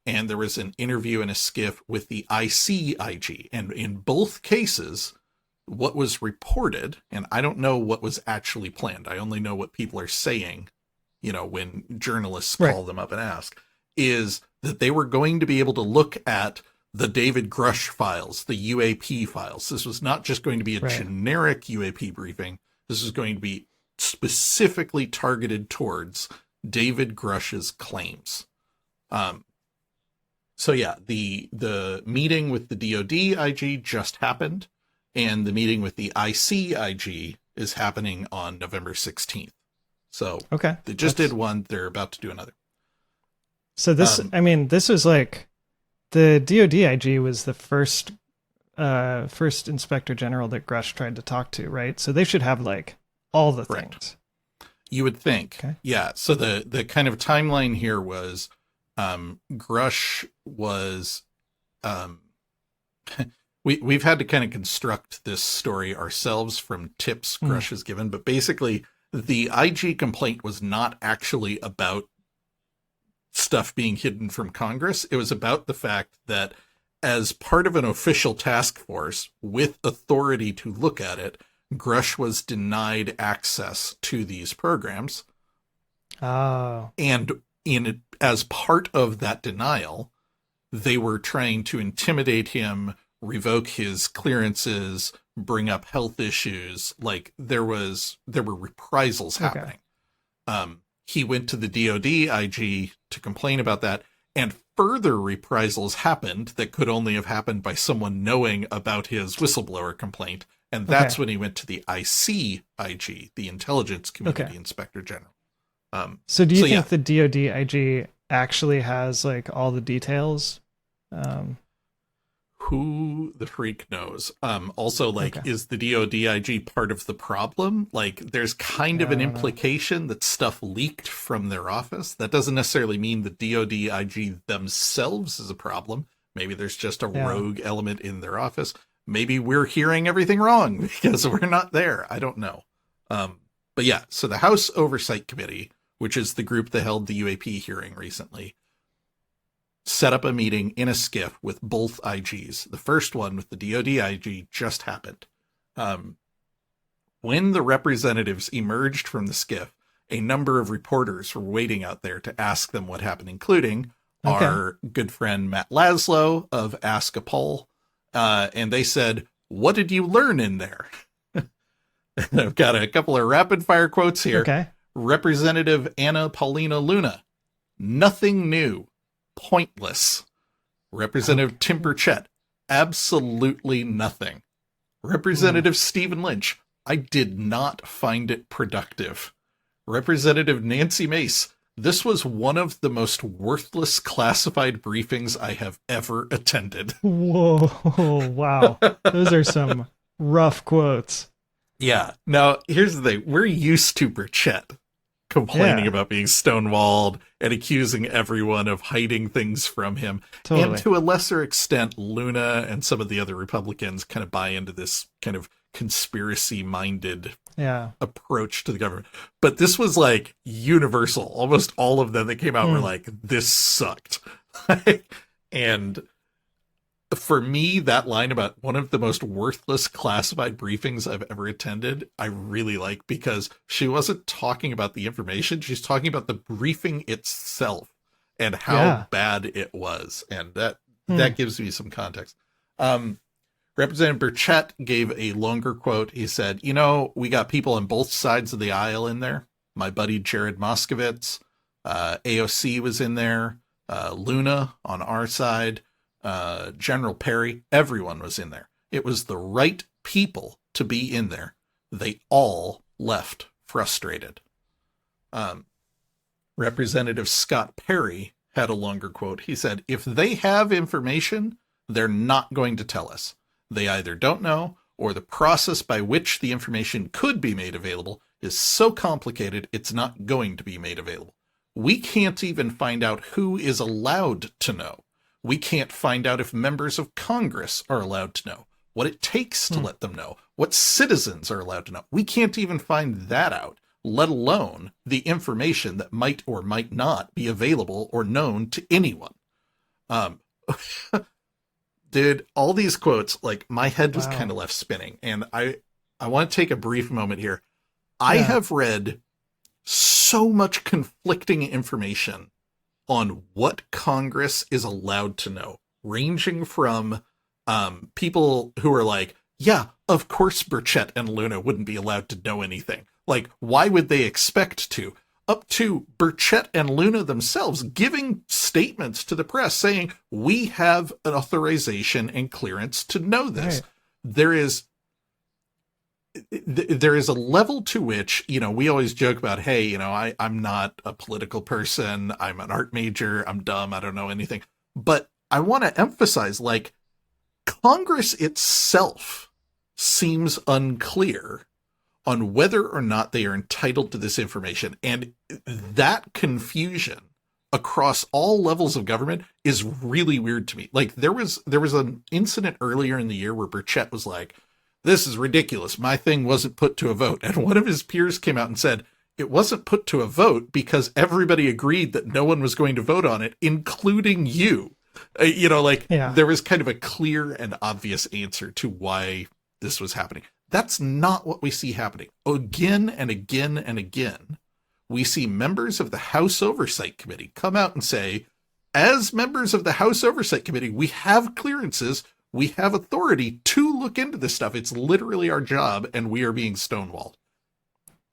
and there was an interview in a SCIF with the ICIG. And in both cases, what was reported, and I don't know what was actually planned, I only know what people are saying, you know, when journalists call them up and ask, is that they were going to be able to look at the David Grusch files, the UAP files. This was not just going to be a generic UAP briefing. This is going to be specifically targeted towards David Grusch's claims. So yeah, the meeting with the DOD IG just happened, and the meeting with the ICIG is happening on November 16th. So they just did one. They're about to do another. So this, I mean, this was like the DOD IG was the first Inspector General that Grusch tried to talk to, right? So they should have like all the things. You would think. Okay. Yeah. So the kind of timeline here was Grusch was we've had to kind of construct this story ourselves from tips Grusch has given, but basically the IG complaint was not actually about stuff being hidden from Congress. It was about the fact that as part of an official task force with authority to look at it, Grusch was denied access to these programs. Oh. And as part of that denial, they were trying to intimidate him, revoke his clearances, bring up health issues. Like there were reprisals happening. He went to the DOD IG to complain about that, and further reprisals happened that could only have happened by someone knowing about his whistleblower complaint. And that's when he went to the ICIG, the Intelligence Community Inspector General. So do you think the DOD IG actually has like all the details. Who the freak knows? Also, like, Okay. is the DODIG part of the problem? Like, there's kind of I an don't know. implication that stuff leaked from their office. That doesn't necessarily mean the DODIG themselves is a problem. Maybe there's just a Yeah. rogue element in their office. Maybe we're hearing everything wrong because we're not there. I don't know. But yeah, so the House Oversight Committee, which is the group that held the UAP hearing recently, set up a meeting in a SCIF with both IGs. The first one with the DODIG just happened. When the representatives emerged from the SCIF, a number of reporters were waiting out there to ask them what happened, including our good friend Matt Laszlo of Ask a Poll. And they said, "What did you learn in there?" I've got a couple of rapid fire quotes here. Okay. Representative Anna Paulina Luna, "Nothing new. Pointless." Representative Tim Burchett, "Absolutely nothing." Representative Stephen Lynch, "I did not find it productive." Representative Nancy Mace, "This was one of the most worthless classified briefings I have ever attended." Whoa. Wow. Those are some rough quotes. Yeah. Now, here's the thing. We're used to Burchett complaining about being stonewalled and accusing everyone of hiding things from him. Totally. And to a lesser extent, Luna and some of the other Republicans kind of buy into this kind of conspiracy-minded approach to the government. But this was like universal. Almost all of them that came out were like, this sucked. And for me, that line about one of the most worthless classified briefings I've ever attended, I really like, because she wasn't talking about the information. She's talking about the briefing itself and how bad it was. And that gives me some context. Representative Burchett gave a longer quote. He said, "We got people on both sides of the aisle in there. My buddy Jared Moskowitz, AOC was in there, Luna on our side, General Perry, everyone was in there. It was the right people to be in there. They all left frustrated." Representative Scott Perry had a longer quote. He said, "If they have information, they're not going to tell us. They either don't know, or the process by which the information could be made available is so complicated it's not going to be made available. We can't even find out who is allowed to know. We can't find out if members of Congress are allowed to know, what it takes to let them know, what citizens are allowed to know. We can't even find that out, let alone the information that might or might not be available or known to anyone." Dude, all these quotes, like, my head was kind of left spinning. And I want to take a brief moment here. I have read so much conflicting information on what Congress is allowed to know, ranging from people who are like, yeah, of course Burchett and Luna wouldn't be allowed to know anything. Like, why would they expect to? Up to Burchett and Luna themselves giving statements to the press saying, we have an authorization and clearance to know this. Right. There is a level to which, we always joke about, hey, I'm not a political person. I'm an art major. I'm dumb. I don't know anything. But I want to emphasize, like, Congress itself seems unclear on whether or not they are entitled to this information. And that confusion across all levels of government is really weird to me. Like, there was an incident earlier in the year where Burchett was like, this is ridiculous. My thing wasn't put to a vote. And one of his peers came out and said, it wasn't put to a vote because everybody agreed that no one was going to vote on it, including you. There was kind of a clear and obvious answer to why this was happening. That's not what we see happening. Again and again and again, we see members of the House Oversight Committee come out and say, as members of the House Oversight Committee, we have clearances, we have authority to look into this stuff. It's literally our job, and we are being stonewalled.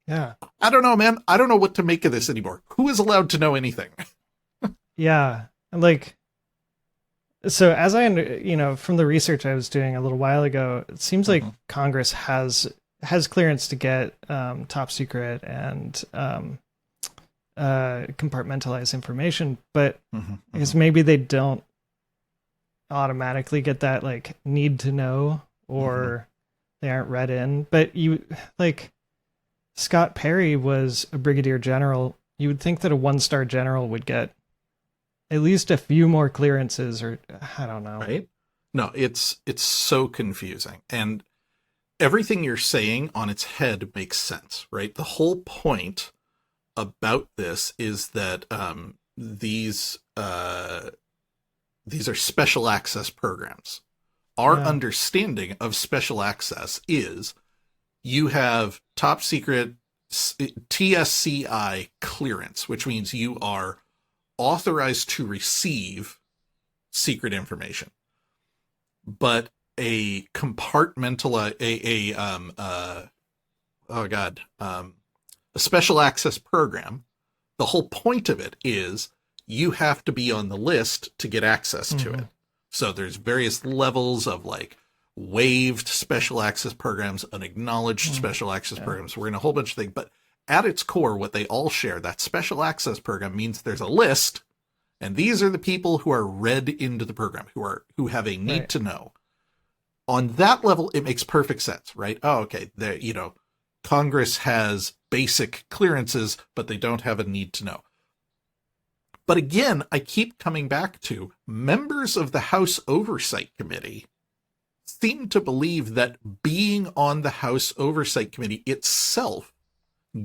Yeah. I don't know, man. I don't know what to make of this anymore. Who is allowed to know anything? Yeah. Like, so as from the research I was doing a little while ago, it seems like Congress has clearance to get top secret and compartmentalize information, but Mhm, I guess maybe they don't automatically get that like need to know, or they aren't read in. But you like Scott Perry was a brigadier general. You would think that a 1-star general would get at least a few more clearances, or I don't know. right? No, it's so confusing. And everything you're saying on its head makes sense, right? The whole point about this is that these are special access programs. Our understanding of special access is you have top secret TSCI clearance, which means you are authorized to receive secret information. But a compartmentalized, a special access program, the whole point of it is you have to be on the list to get access to it. So there's various levels of like waived special access programs, unacknowledged special access programs. We're in a whole bunch of things, but at its core, what they all share, that special access program means there's a list, and these are the people who are read into the program, who have a need to know. On that level, it makes perfect sense, right? Oh, okay. There, Congress has basic clearances, but they don't have a need to know. But again, I keep coming back to members of the House Oversight Committee seem to believe that being on the House Oversight Committee itself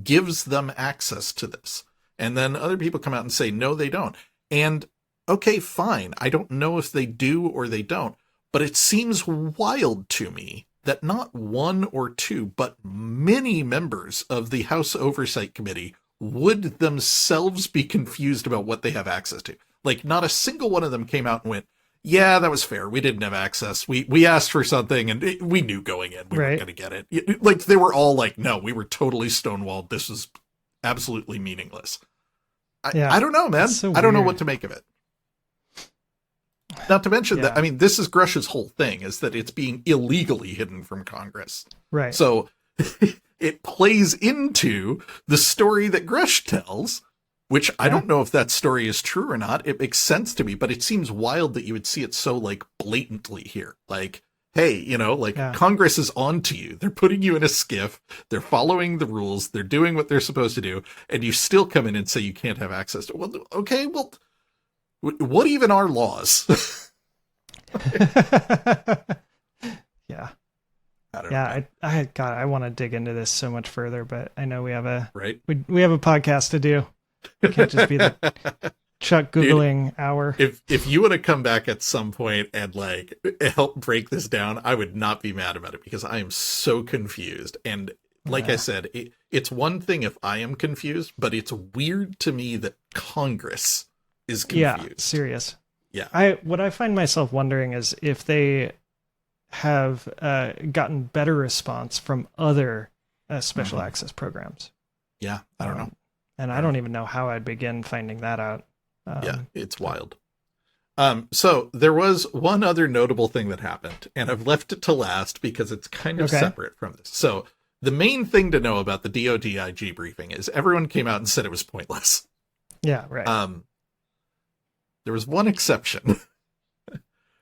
gives them access to this. And then other people come out and say, no, they don't. And okay, fine. I don't know if they do or they don't, but it seems wild to me that not one or two, but many members of the House Oversight Committee would themselves be confused about what they have access to. Like, not a single one of them came out and went, yeah, that was fair. We didn't have access. We asked for something and we knew going in we weren't going to get it. Like, they were all like, no, we were totally stonewalled. This was absolutely meaningless. I don't know, man. So I don't know weird. what to make of it. Not to mention that, I mean, this is Grusch's whole thing, is that it's being illegally hidden from Congress. Right. So it plays into the story that Grusch tells, which I don't know if that story is true or not. It makes sense to me, but it seems wild that you would see it so like blatantly here. Like, hey, Congress is on to you. They're putting you in a SCIF. They're following the rules. They're doing what they're supposed to do. And you still come in and say you can't have access to it. Well, okay, well, what even are laws? Yeah. I don't know. I want to dig into this so much further, but I know we have a we have a podcast to do. It can't just be the Chuck Googling hour. If you want to come back at some point and like help break this down, I would not be mad about it, because I am so confused. And like I said, it's one thing if I am confused, but it's weird to me that Congress is confused. Yeah, serious. Yeah. What I find myself wondering is if they have gotten better response from other special access programs. Yeah, I don't know. And I don't even know how I'd begin finding that out. Yeah, it's wild. So there was one other notable thing that happened, and I've left it to last because it's kind of separate from this. So the main thing to know about the DODIG briefing is everyone came out and said it was pointless. Yeah, right. There was one exception.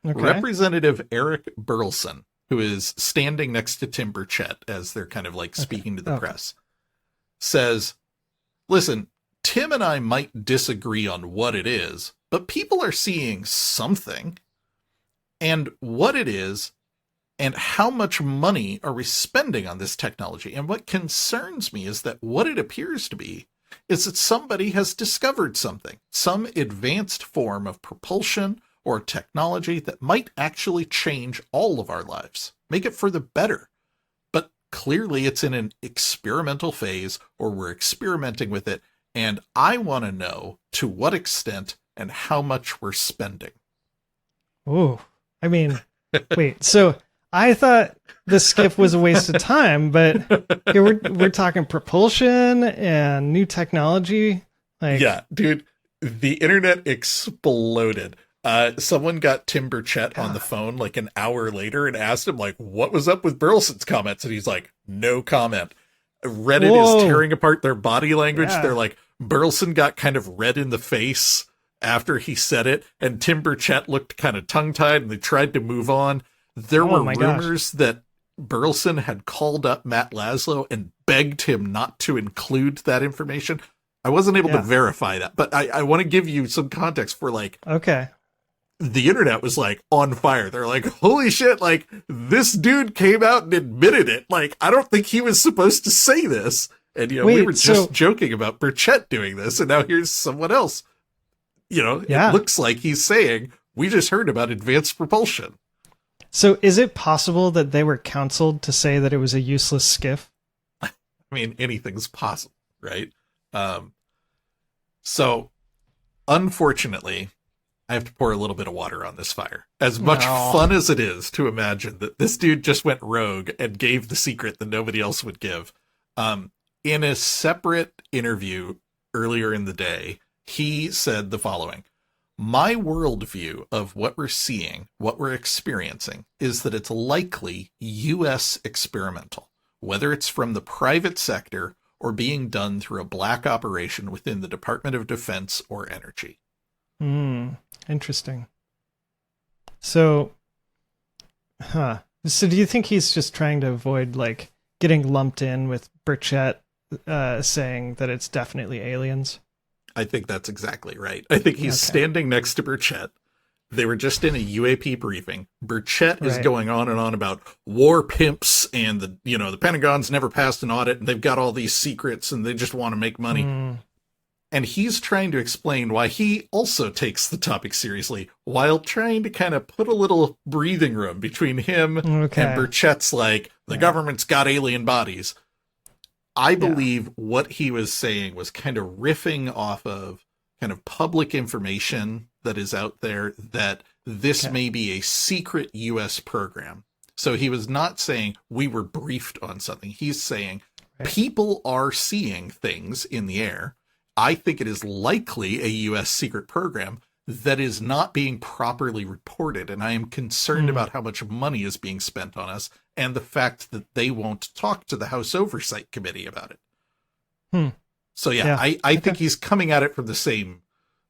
Okay. Representative Eric Burleson, who is standing next to Tim Burchett as they're kind of like speaking to the press, says, listen, Tim and I might disagree on what it is, but people are seeing something. And what it is, and how much money are we spending on this technology? And what concerns me is that what it appears to be is that somebody has discovered something, some advanced form of propulsion or technology that might actually change all of our lives, make it for the better. But clearly it's in an experimental phase, or we're experimenting with it. And I want to know to what extent and how much we're spending. Oh, I mean, wait, so I thought the SCIF was a waste of time, but here we're talking propulsion and new technology. Like, yeah, dude, the internet exploded. Someone got Tim Burchett on the phone like an hour later and asked him, like, what was up with Burleson's comments? And he's like, no comment. Reddit is tearing apart their body language. Yeah. They're like, Burleson got kind of red in the face after he said it, and Tim Burchett looked kind of tongue-tied, and they tried to move on. There were rumors that Burleson had called up Matt Laszlo and begged him not to include that information. I wasn't able to verify that, but I want to give you some context for okay. The internet was on fire. They're like, holy shit, this dude came out and admitted it. I don't think he was supposed to say this. And, we were just joking about Burchett doing this, and now here's someone else. It looks like he's saying, we just heard about advanced propulsion. So is it possible that they were counseled to say that it was a useless SCIF? I mean, anything's possible, right? So, unfortunately, I have to pour a little bit of water on this fire. As much fun as it is to imagine that this dude just went rogue and gave the secret that nobody else would give. In a separate interview earlier in the day, he said the following: my worldview of what we're seeing, what we're experiencing, is that it's likely U.S. experimental, whether it's from the private sector or being done through a black operation within the Department of Defense or Energy. Interesting. So do you think he's just trying to avoid getting lumped in with Burchett saying that it's definitely aliens? I think that's exactly right. I think he's standing next to Burchett. They were just in a UAP briefing. Burchett is going on and on about war pimps and the Pentagon's never passed an audit and they've got all these secrets and they just want to make money. And he's trying to explain why he also takes the topic seriously while trying to kind of put a little breathing room between him and Burchett's the government's got alien bodies. I believe what he was saying was kind of riffing off of kind of public information that is out there that this may be a secret U.S. program. So he was not saying we were briefed on something. He's saying people are seeing things in the air. I think it is likely a U.S. secret program that is not being properly reported. And I am concerned about how much money is being spent on us and the fact that they won't talk to the House Oversight Committee about it. So, I think he's coming at it from the same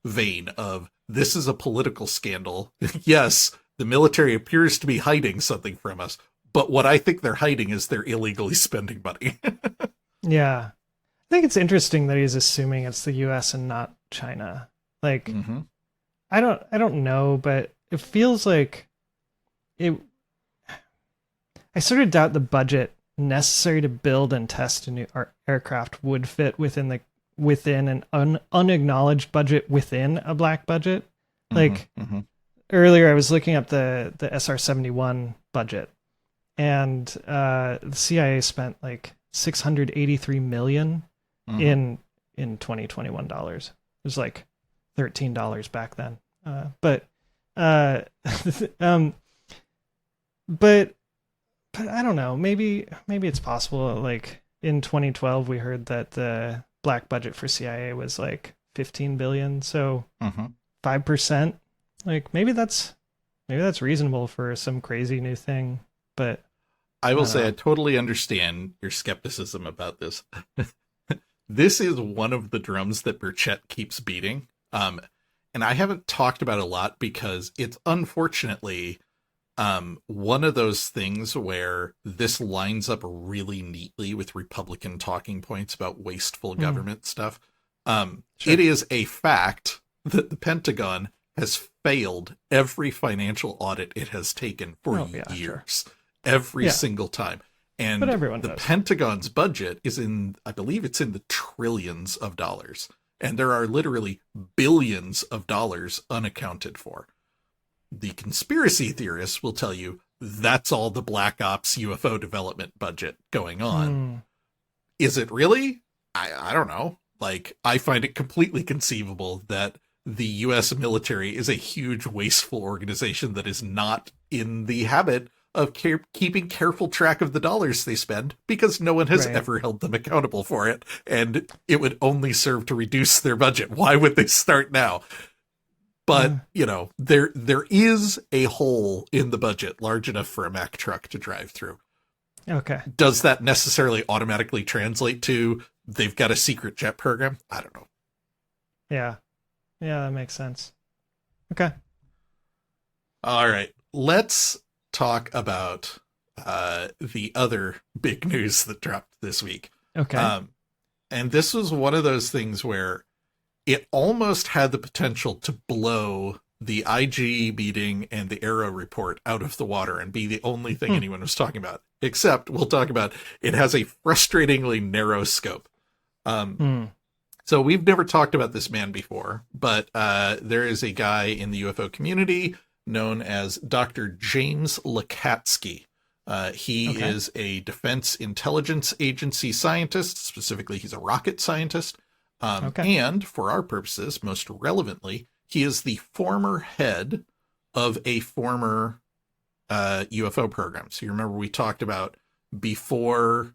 vein of this is a political scandal. Yes, the military appears to be hiding something from us, but what I think they're hiding is they're illegally spending money. Yeah. I think it's interesting that he's assuming it's the U.S. and not China. I don't know, but it feels like it. I sort of doubt the budget necessary to build and test a new aircraft would fit within an unacknowledged budget within a black budget. Earlier, I was looking up the SR-71 budget, and the CIA spent $683 million in 2021 dollars. It was $13 back then. But I don't know. Maybe it's possible. In 2012, we heard that the black budget for CIA was $15 billion. So 5%. Maybe that's reasonable for some crazy new thing. But I will say I totally understand your skepticism about this. This is one of the drums that Burchett keeps beating. And I haven't talked about it a lot because it's unfortunately one of those things where this lines up really neatly with Republican talking points about wasteful government stuff. It is a fact that the Pentagon has failed every financial audit it has taken for years, every single time. And the Pentagon's budget is I believe it's in the trillions of dollars. And there are literally billions of dollars unaccounted for. The conspiracy theorists will tell you that's all the Black Ops UFO development budget going on. Is it really? I don't know. I find it completely conceivable that the U.S. military is a huge wasteful organization that is not in the habit of keeping careful track of the dollars they spend because no one has ever held them accountable for it. And it would only serve to reduce their budget. Why would they start now? But, there is a hole in the budget large enough for a Mack truck to drive through. Okay. Does that necessarily automatically translate to they've got a secret jet program? I don't know. Yeah. Yeah, that makes sense. Okay. All right. Let's talk about the other big news that dropped this week. Okay. And this was one of those things where it almost had the potential to blow the IG meeting and the AARO report out of the water and be the only thing anyone was talking about. Except we'll talk about it has a frustratingly narrow scope. So we've never talked about this man before, but there is a guy in the UFO community known as Dr. James Lakatsky. He is a Defense Intelligence Agency scientist. Specifically, he's a rocket scientist. And for our purposes, most relevantly, he is the former head of a former UFO program. So you remember we talked about before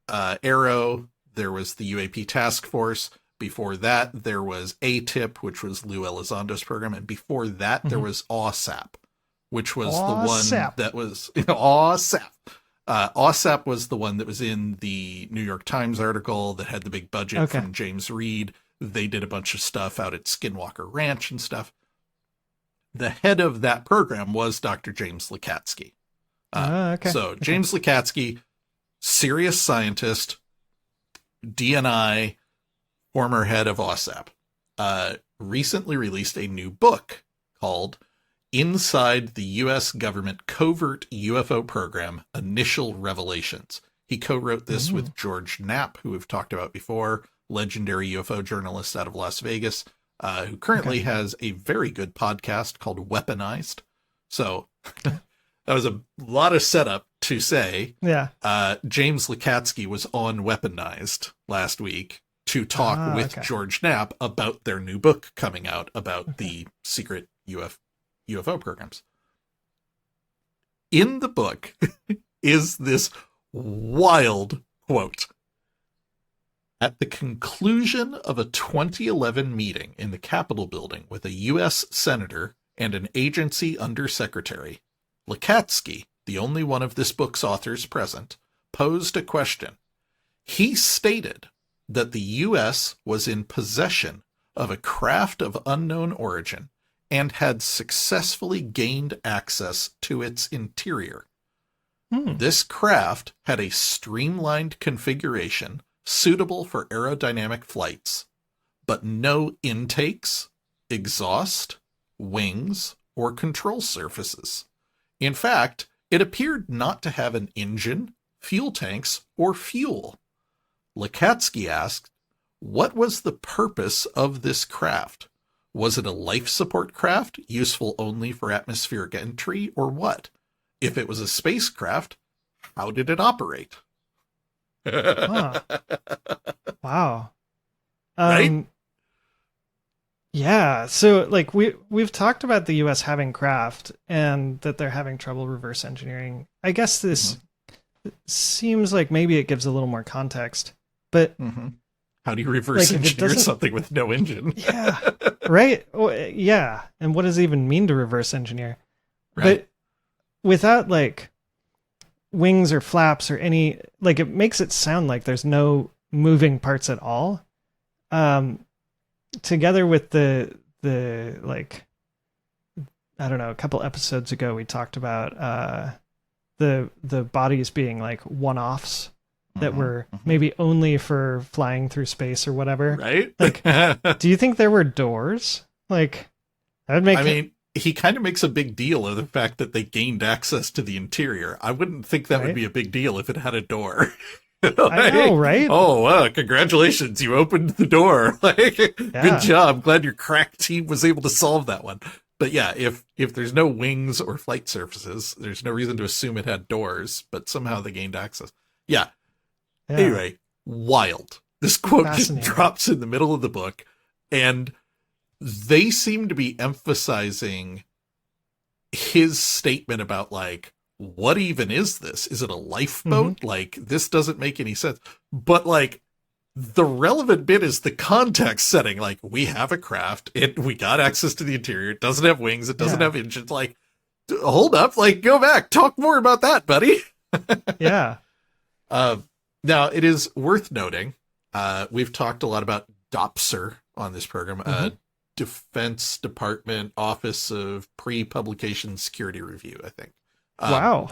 AARO, there was the UAP task force. Before that, there was ATIP, which was Lou Elizondo's program. And before that, there was OSAP, which was the one that was OSAP. OSAP was the one that was in the New York Times article that had the big budget from James Reed. They did a bunch of stuff out at Skinwalker Ranch and stuff. The head of that program was Dr. James Lakatsky. So James Lakatsky, serious scientist, DNI, former head of OSAP, recently released a new book called Inside the U.S. Government Covert UFO Program, Initial Revelations. He co-wrote this with George Knapp, who we've talked about before, legendary UFO journalist out of Las Vegas, who currently has a very good podcast called Weaponized. So that was a lot of setup to say. James Lakatsky was on Weaponized last week to talk with George Knapp about their new book coming out about the secret UFO programs. In the book is this wild quote. At the conclusion of a 2011 meeting in the Capitol building with a U.S. senator and an agency undersecretary, Lakatsky, the only one of this book's authors present, posed a question. He stated that the U.S. was in possession of a craft of unknown origin and had successfully gained access to its interior. This craft had a streamlined configuration suitable for aerodynamic flights, but no intakes, exhaust, wings, or control surfaces. In fact, it appeared not to have an engine, fuel tanks, or fuel. Lakatsky asked, what was the purpose of this craft? Was it a life support craft, useful only for atmospheric entry, or what? If it was a spacecraft, how did it operate? Wow. Right? Yeah. So like we've talked about the US having craft and that they're having trouble reverse engineering. I guess this seems like maybe it gives a little more context, but how do you reverse engineer something with no engine? Yeah. Right. Well, yeah. And what does it even mean to reverse engineer? Right. But without like wings or flaps or any, like, it makes it sound like there's no moving parts at all. Together with the like, I don't know, a couple episodes ago we talked about the bodies being like one-offs that were maybe only for flying through space or whatever. Right? Like, do you think there were doors? Like, that would make. I mean, he kind of makes a big deal of the fact that they gained access to the interior. I wouldn't think that would be a big deal if it had a door. Like, I know, right? Oh, congratulations. You opened the door. Like, good job. Glad your crack team was able to solve that one. But yeah, if there's no wings or flight surfaces, there's no reason to assume it had doors, but somehow they gained access. Yeah. Anyway, wild. This quote just drops in the middle of the book, and they seem to be emphasizing his statement about, like, what even is this? Is it a lifeboat? Like, this doesn't make any sense. But, like, the relevant bit is the context setting. Like, we have a craft. We got access to the interior. It doesn't have wings. It doesn't have engines. Like, hold up. Like, go back. Talk more about that, buddy. Yeah. Now, it is worth noting, we've talked a lot about DOPSR on this program, Defense Department Office of Pre-Publication Security Review, I think. Wow.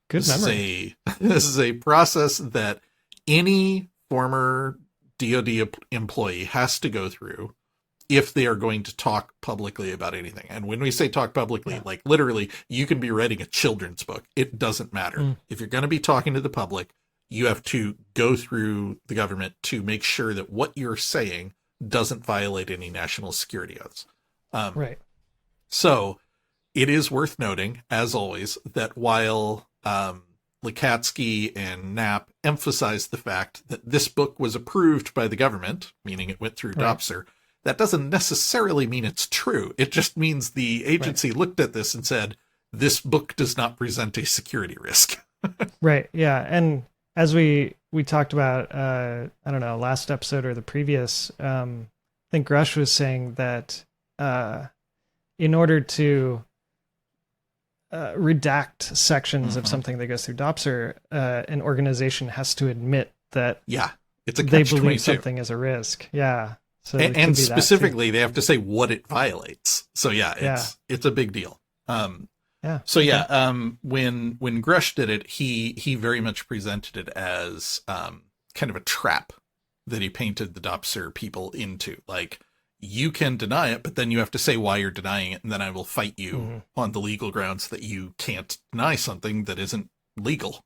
Good memory. This is a process that any former DOD employee has to go through if they are going to talk publicly about anything. And when we say talk publicly, like literally, you can be writing a children's book. It doesn't matter. If you're going to be talking to the public, you have to go through the government to make sure that what you're saying doesn't violate any national security oaths. Right. So it is worth noting, as always, that while Likatsky and Knapp emphasized the fact that this book was approved by the government, meaning it went through DOPSR, that doesn't necessarily mean it's true. It just means the agency looked at this and said, this book does not present a security risk. Right. Yeah. And as we talked about, I don't know, last episode or the previous, I think Grusch was saying that in order to redact sections of something that goes through DOPSR, an organization has to admit that it's a they catch-22. believe something is a risk. Yeah. So and specifically, they have to say what it violates. So it's a big deal. When Grusch did it, he very much presented it as kind of a trap that he painted the DOPSR people into. Like, you can deny it, but then you have to say why you're denying it, and then I will fight you on the legal grounds that you can't deny something that isn't legal.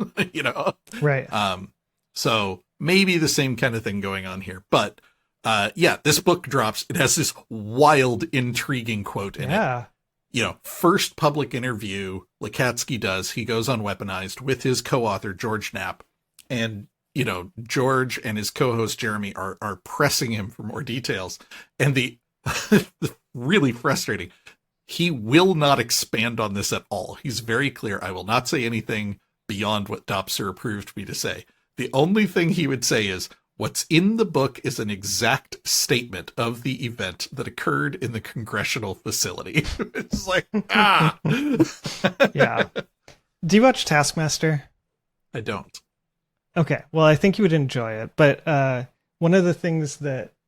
Right. So maybe the same kind of thing going on here, but. This book drops. It has this wild, intriguing quote in it. First public interview Likatsky does, he goes on Weaponized with his co-author, George Knapp. And, George and his co-host, Jeremy, are pressing him for more details. And the really frustrating, he will not expand on this at all. He's very clear. I will not say anything beyond what DOPSR approved me to say. The only thing he would say is, what's in the book is an exact statement of the event that occurred in the congressional facility. It's like, Yeah. Do you watch Taskmaster? I don't. Okay. Well, I think you would enjoy it. But one of the things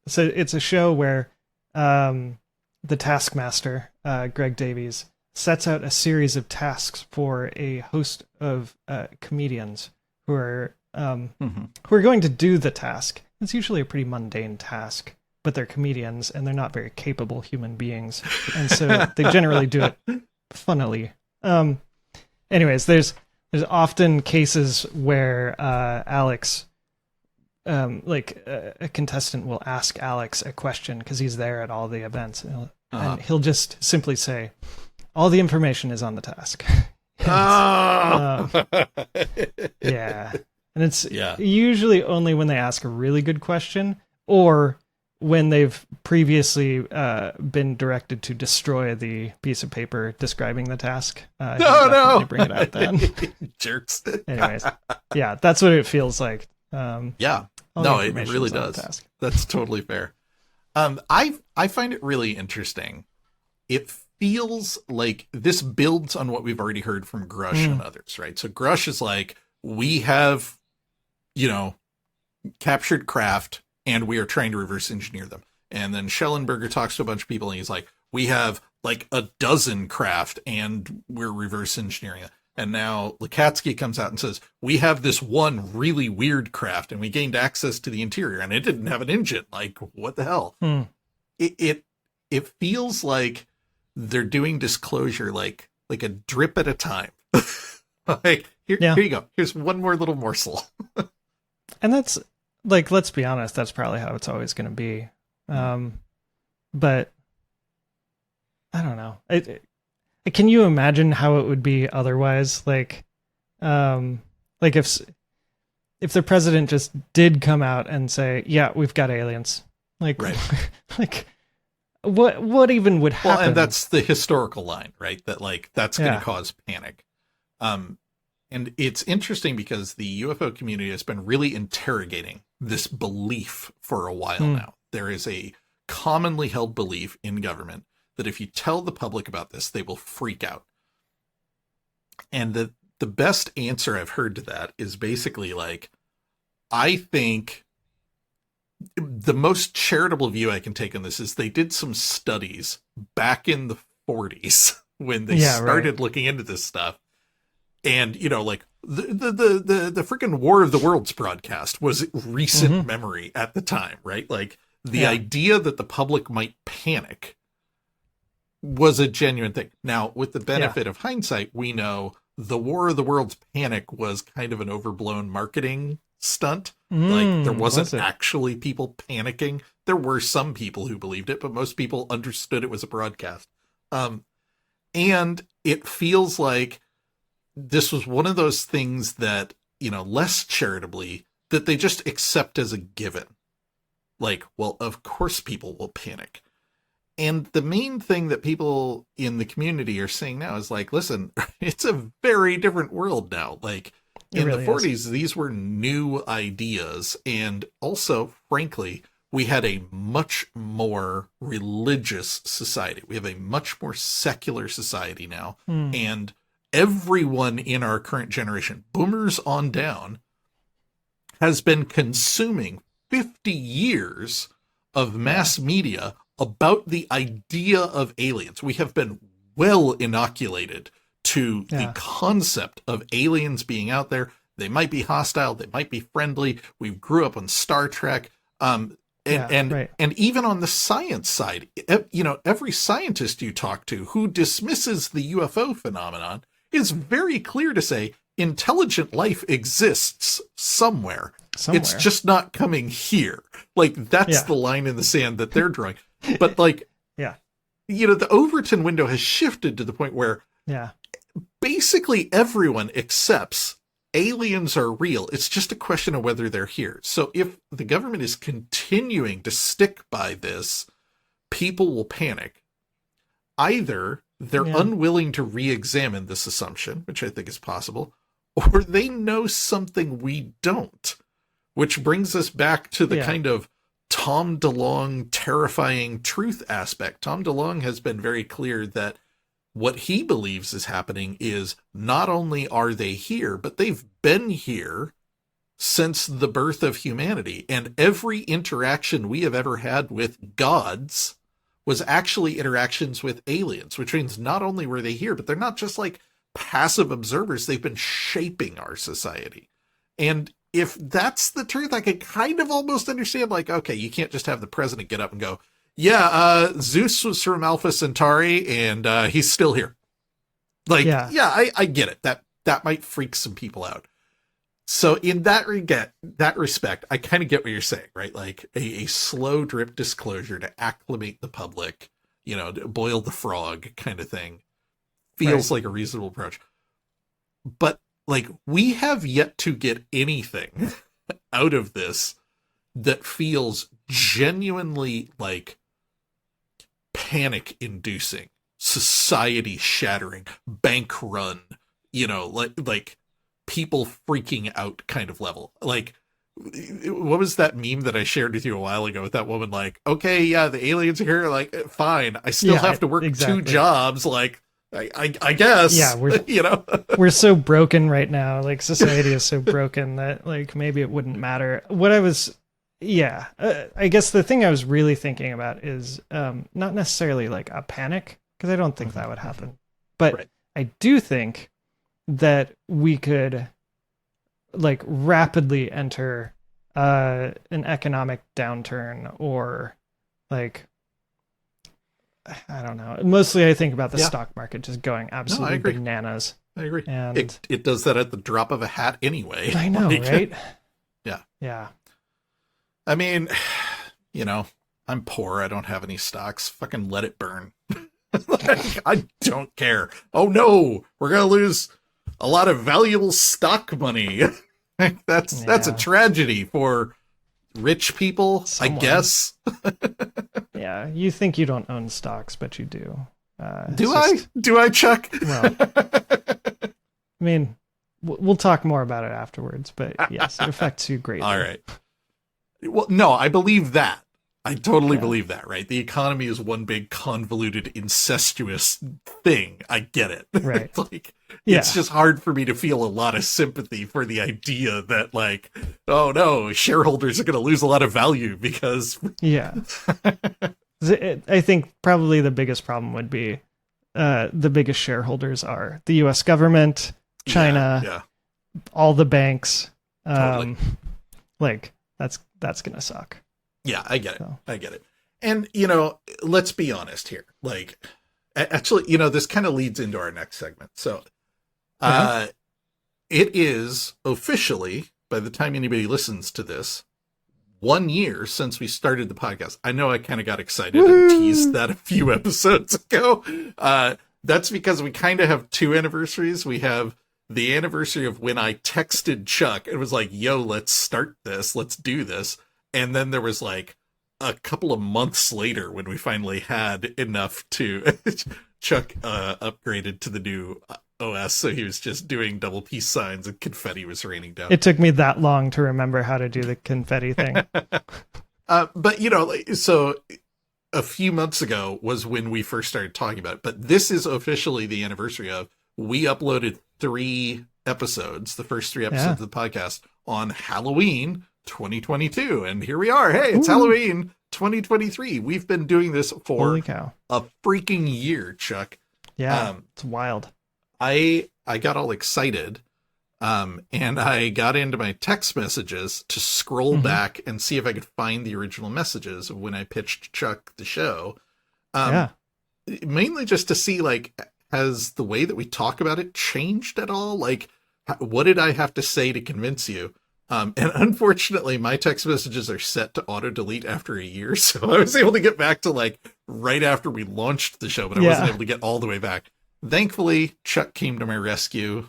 so it's a show where the Taskmaster, Greg Davies, sets out a series of tasks for a host of comedians who are going to do the task. It's usually a pretty mundane task, but they're comedians and they're not very capable human beings. And so they generally do it funnily. Anyways, there's often cases where Alex, a contestant will ask Alex a question because he's there at all the events. And he'll just simply say, all the information is on the task. Yeah. And it's usually only when they ask a really good question or when they've previously been directed to destroy the piece of paper describing the task. They bring it out then. Jerks. Anyways, that's what it feels like. It really does. That's totally fair. I find it really interesting. It feels like this builds on what we've already heard from Grusch and others, right? So Grusch is like, we have captured craft and we are trying to reverse engineer them. And then Schellenberger talks to a bunch of people and he's like, we have like a dozen craft and we're reverse engineering it. And now Likatsky comes out and says, we have this one really weird craft and we gained access to the interior and it didn't have an engine. Like, what the hell? It feels like they're doing disclosure like a drip at a time. Like, here you go. Here's one more little morsel. And that's, like, let's be honest, that's probably how it's always going to be. But I don't know. Can you imagine how it would be otherwise? Like if the president just did come out and say, yeah, we've got aliens. Like, like what even would happen? Well, and that's the historical line, right? That like, that's going to cause panic. And it's interesting because the UFO community has been really interrogating this belief for a while now. There is a commonly held belief in government that if you tell the public about this, they will freak out. And the best answer I've heard to that is basically like, I think the most charitable view I can take on this is they did some studies back in the 40s when they started looking into this stuff. And, like the freaking War of the Worlds broadcast was recent memory at the time, right? Like the idea that the public might panic was a genuine thing. Now, with the benefit of hindsight, we know the War of the Worlds panic was kind of an overblown marketing stunt. Like there wasn't actually people panicking. There were some people who believed it, but most people understood it was a broadcast. And it feels like this was one of those things that, less charitably, that they just accept as a given. Like, well, of course people will panic. And the main thing that people in the community are saying now is like, listen, it's a very different world now. Like in the 40s, these were new ideas. And also, frankly, we had a much more religious society. We have a much more secular society now. And everyone in our current generation, boomers on down, has been consuming 50 years of mass media about the idea of aliens. We have been well inoculated to the concept of aliens being out there. They might be hostile. They might be friendly. We grew up on Star Trek. And even on the science side, every scientist you talk to who dismisses the UFO phenomenon is very clear to say intelligent life exists somewhere. It's just not coming here. Like that's the line in the sand that they're drawing. But like, the Overton window has shifted to the point where basically everyone accepts aliens are real. It's just a question of whether they're here. So if the government is continuing to stick by this, people will panic. Either they're unwilling to re-examine this assumption, which I think is possible, or they know something we don't, which brings us back to the kind of Tom DeLonge terrifying truth aspect. Tom DeLonge has been very clear that what he believes is happening is not only are they here, but they've been here since the birth of humanity. And every interaction we have ever had with gods was actually interactions with aliens, which means not only were they here, but they're not just like passive observers. They've been shaping our society. And if that's the truth, I can kind of almost understand, like, okay, you can't just have the president get up and go, Zeus was from Alpha Centauri and he's still here. Like, I get it. That might freak some people out. So in that respect, I kind of get what you're saying, right? Like a slow drip disclosure to acclimate the public, to boil the frog kind of thing feels like a reasonable approach. But like, we have yet to get anything out of this that feels genuinely like panic inducing, society shattering, bank run, like people freaking out kind of level. Like, what was that meme that I shared with you a while ago with that woman? Like, okay, the aliens are here. Like, fine. I still have to work 2 jobs. Like, I guess. Yeah, we're so broken right now. Like, society is so broken that like maybe it wouldn't matter. What I was, I guess the thing I was really thinking about is not necessarily like a panic, because I don't think that would happen. But I do think that we could like rapidly enter an economic downturn, or like, I don't know. Mostly I think about the stock market just going absolutely bananas. I agree. And it does that at the drop of a hat anyway. I know, right? Yeah. Yeah. I mean, I'm poor. I don't have any stocks. Fucking let it burn. I don't care. Oh no, we're going to lose a lot of valuable stock money. That's a tragedy for rich people, I guess. Yeah, you think you don't own stocks, but you do. Do I, Chuck? Well, I mean, we'll talk more about it afterwards, but yes, it affects you greatly. All right. Well, no, I believe that. I totally believe that, right? The economy is one big convoluted, incestuous thing. I get it. Right. It's just hard for me to feel a lot of sympathy for the idea that, like, oh no, shareholders are going to lose a lot of value because... Yeah. I think probably the biggest problem would be the biggest shareholders are the U.S. government, China, all the banks. Totally. Like, that's going to suck. Yeah, I get it. I get it. And, you know, let's be honest here. Like, actually, you know, this kind of leads into our next segment. So, it is officially, by the time anybody listens to this, 1 year since we started the podcast. I know I kind of got excited and teased that a few episodes ago. That's because we kind of have two anniversaries. We have the anniversary of when I texted Chuck and was like, yo, let's start this. Let's do this. And then there was like a couple of months later when we finally had enough to Chuck upgraded to the new OS. So he was just doing double peace signs and confetti was raining down. It took me that long to remember how to do the confetti thing. But, you know, so a few months ago was when we first started talking about it. But this is officially the anniversary of we uploaded 3 episodes, the first 3 episodes of the podcast on Halloween 2022. And here we are. Hey, it's Halloween 2023. We've been doing this for a freaking year, Chuck. Yeah, it's wild. I got all excited and I got into my text messages to scroll back and see if I could find the original messages of when I pitched Chuck the show. Mainly just to see, like, has the way that we talk about it changed at all? Like, what did I have to say to convince you? And unfortunately, my text messages are set to auto-delete after a year, so I was able to get back to, like, right after we launched the show, but I wasn't able to get all the way back. Thankfully, Chuck came to my rescue.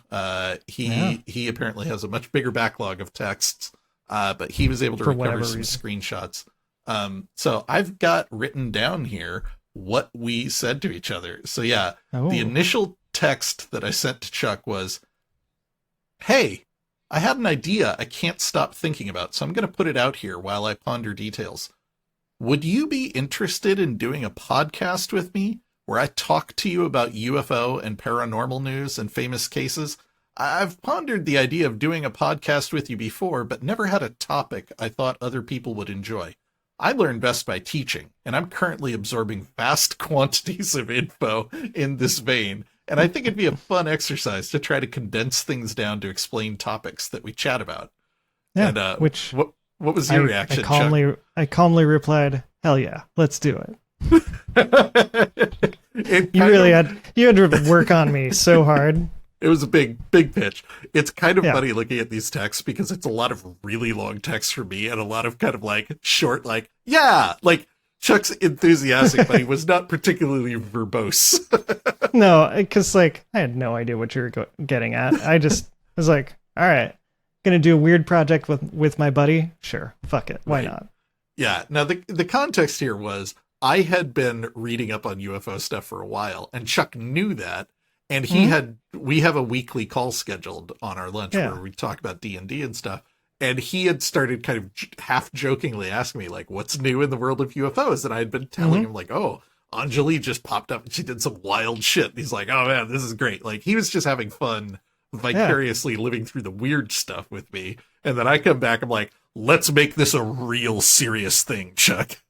He apparently has a much bigger backlog of texts, but he was able to recover some screenshots. So I've got written down here what we said to each other. So yeah, the initial text that I sent to Chuck was, hey, I had an idea I can't stop thinking about, so I'm going to put it out here while I ponder details. Would you be interested in doing a podcast with me where I talk to you about UFO and paranormal news and famous cases? I've pondered the idea of doing a podcast with you before, but never had a topic I thought other people would enjoy. I learn best by teaching, and I'm currently absorbing vast quantities of info in this vein. And I think it'd be a fun exercise to try to condense things down to explain topics that we chat about. Yeah, and which what was your reaction, Chuck? I calmly replied, "Hell yeah, let's do it." You had to work on me so hard. It was a big pitch. It's kind of funny looking at these texts because it's a lot of really long texts for me and a lot of kind of like short, like, yeah, like Chuck's enthusiastic, but he was not particularly verbose. No, because like I had no idea what you were getting at. I just was like, all right, gonna do a weird project with my buddy. Sure, fuck it, why not? Yeah. Now the context here was I had been reading up on UFO stuff for a while, and Chuck knew that, and we have a weekly call scheduled on our lunch where we talk about D&D and stuff. And he had started kind of half jokingly asking me, like, what's new in the world of UFOs? And I had been telling him, like, oh, Anjali just popped up and she did some wild shit. And he's like, oh, man, this is great. Like, he was just having fun vicariously living through the weird stuff with me. And then I come back, I'm like, let's make this a real serious thing, Chuck.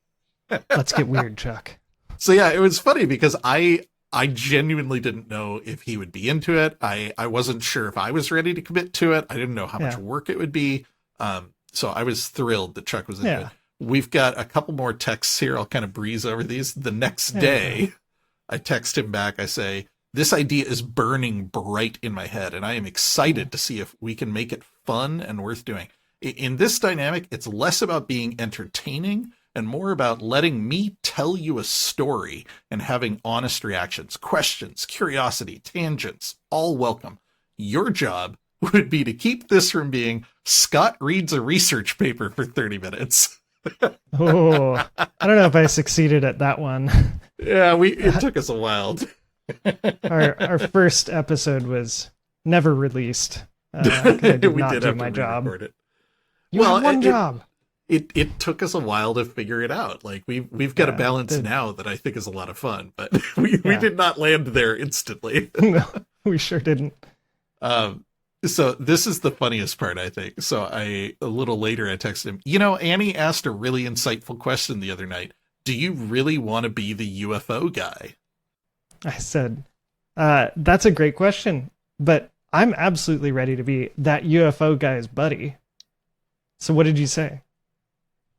Let's get weird, Chuck. So, yeah, it was funny because I genuinely didn't know if he would be into it. I wasn't sure if I was ready to commit to it. I didn't know how much work it would be. So I was thrilled that Chuck was into it. We've got a couple more texts here. I'll kind of breeze over these. The next day, I text him back. I say, this idea is burning bright in my head, and I am excited to see if we can make it fun and worth doing. In this dynamic, it's less about being entertaining and more about letting me tell you a story and having honest reactions, questions, curiosity, tangents, all welcome. Your job would be to keep this from being Scott reads a research paper for 30 minutes. Oh, I don't know if I succeeded at that one. Yeah, it took us a while. Our first episode was never released. I did not do my job. It. You had one job. it took us a while to figure it out. Like we've got a balance now that I think is a lot of fun, but we did not land there instantly. No, we sure didn't. So this is the funniest part, I think. So a little later I texted him, you know, Annie asked a really insightful question the other night. Do you really want to be the UFO guy? I said, that's a great question, but I'm absolutely ready to be that UFO guy's buddy. So what did you say?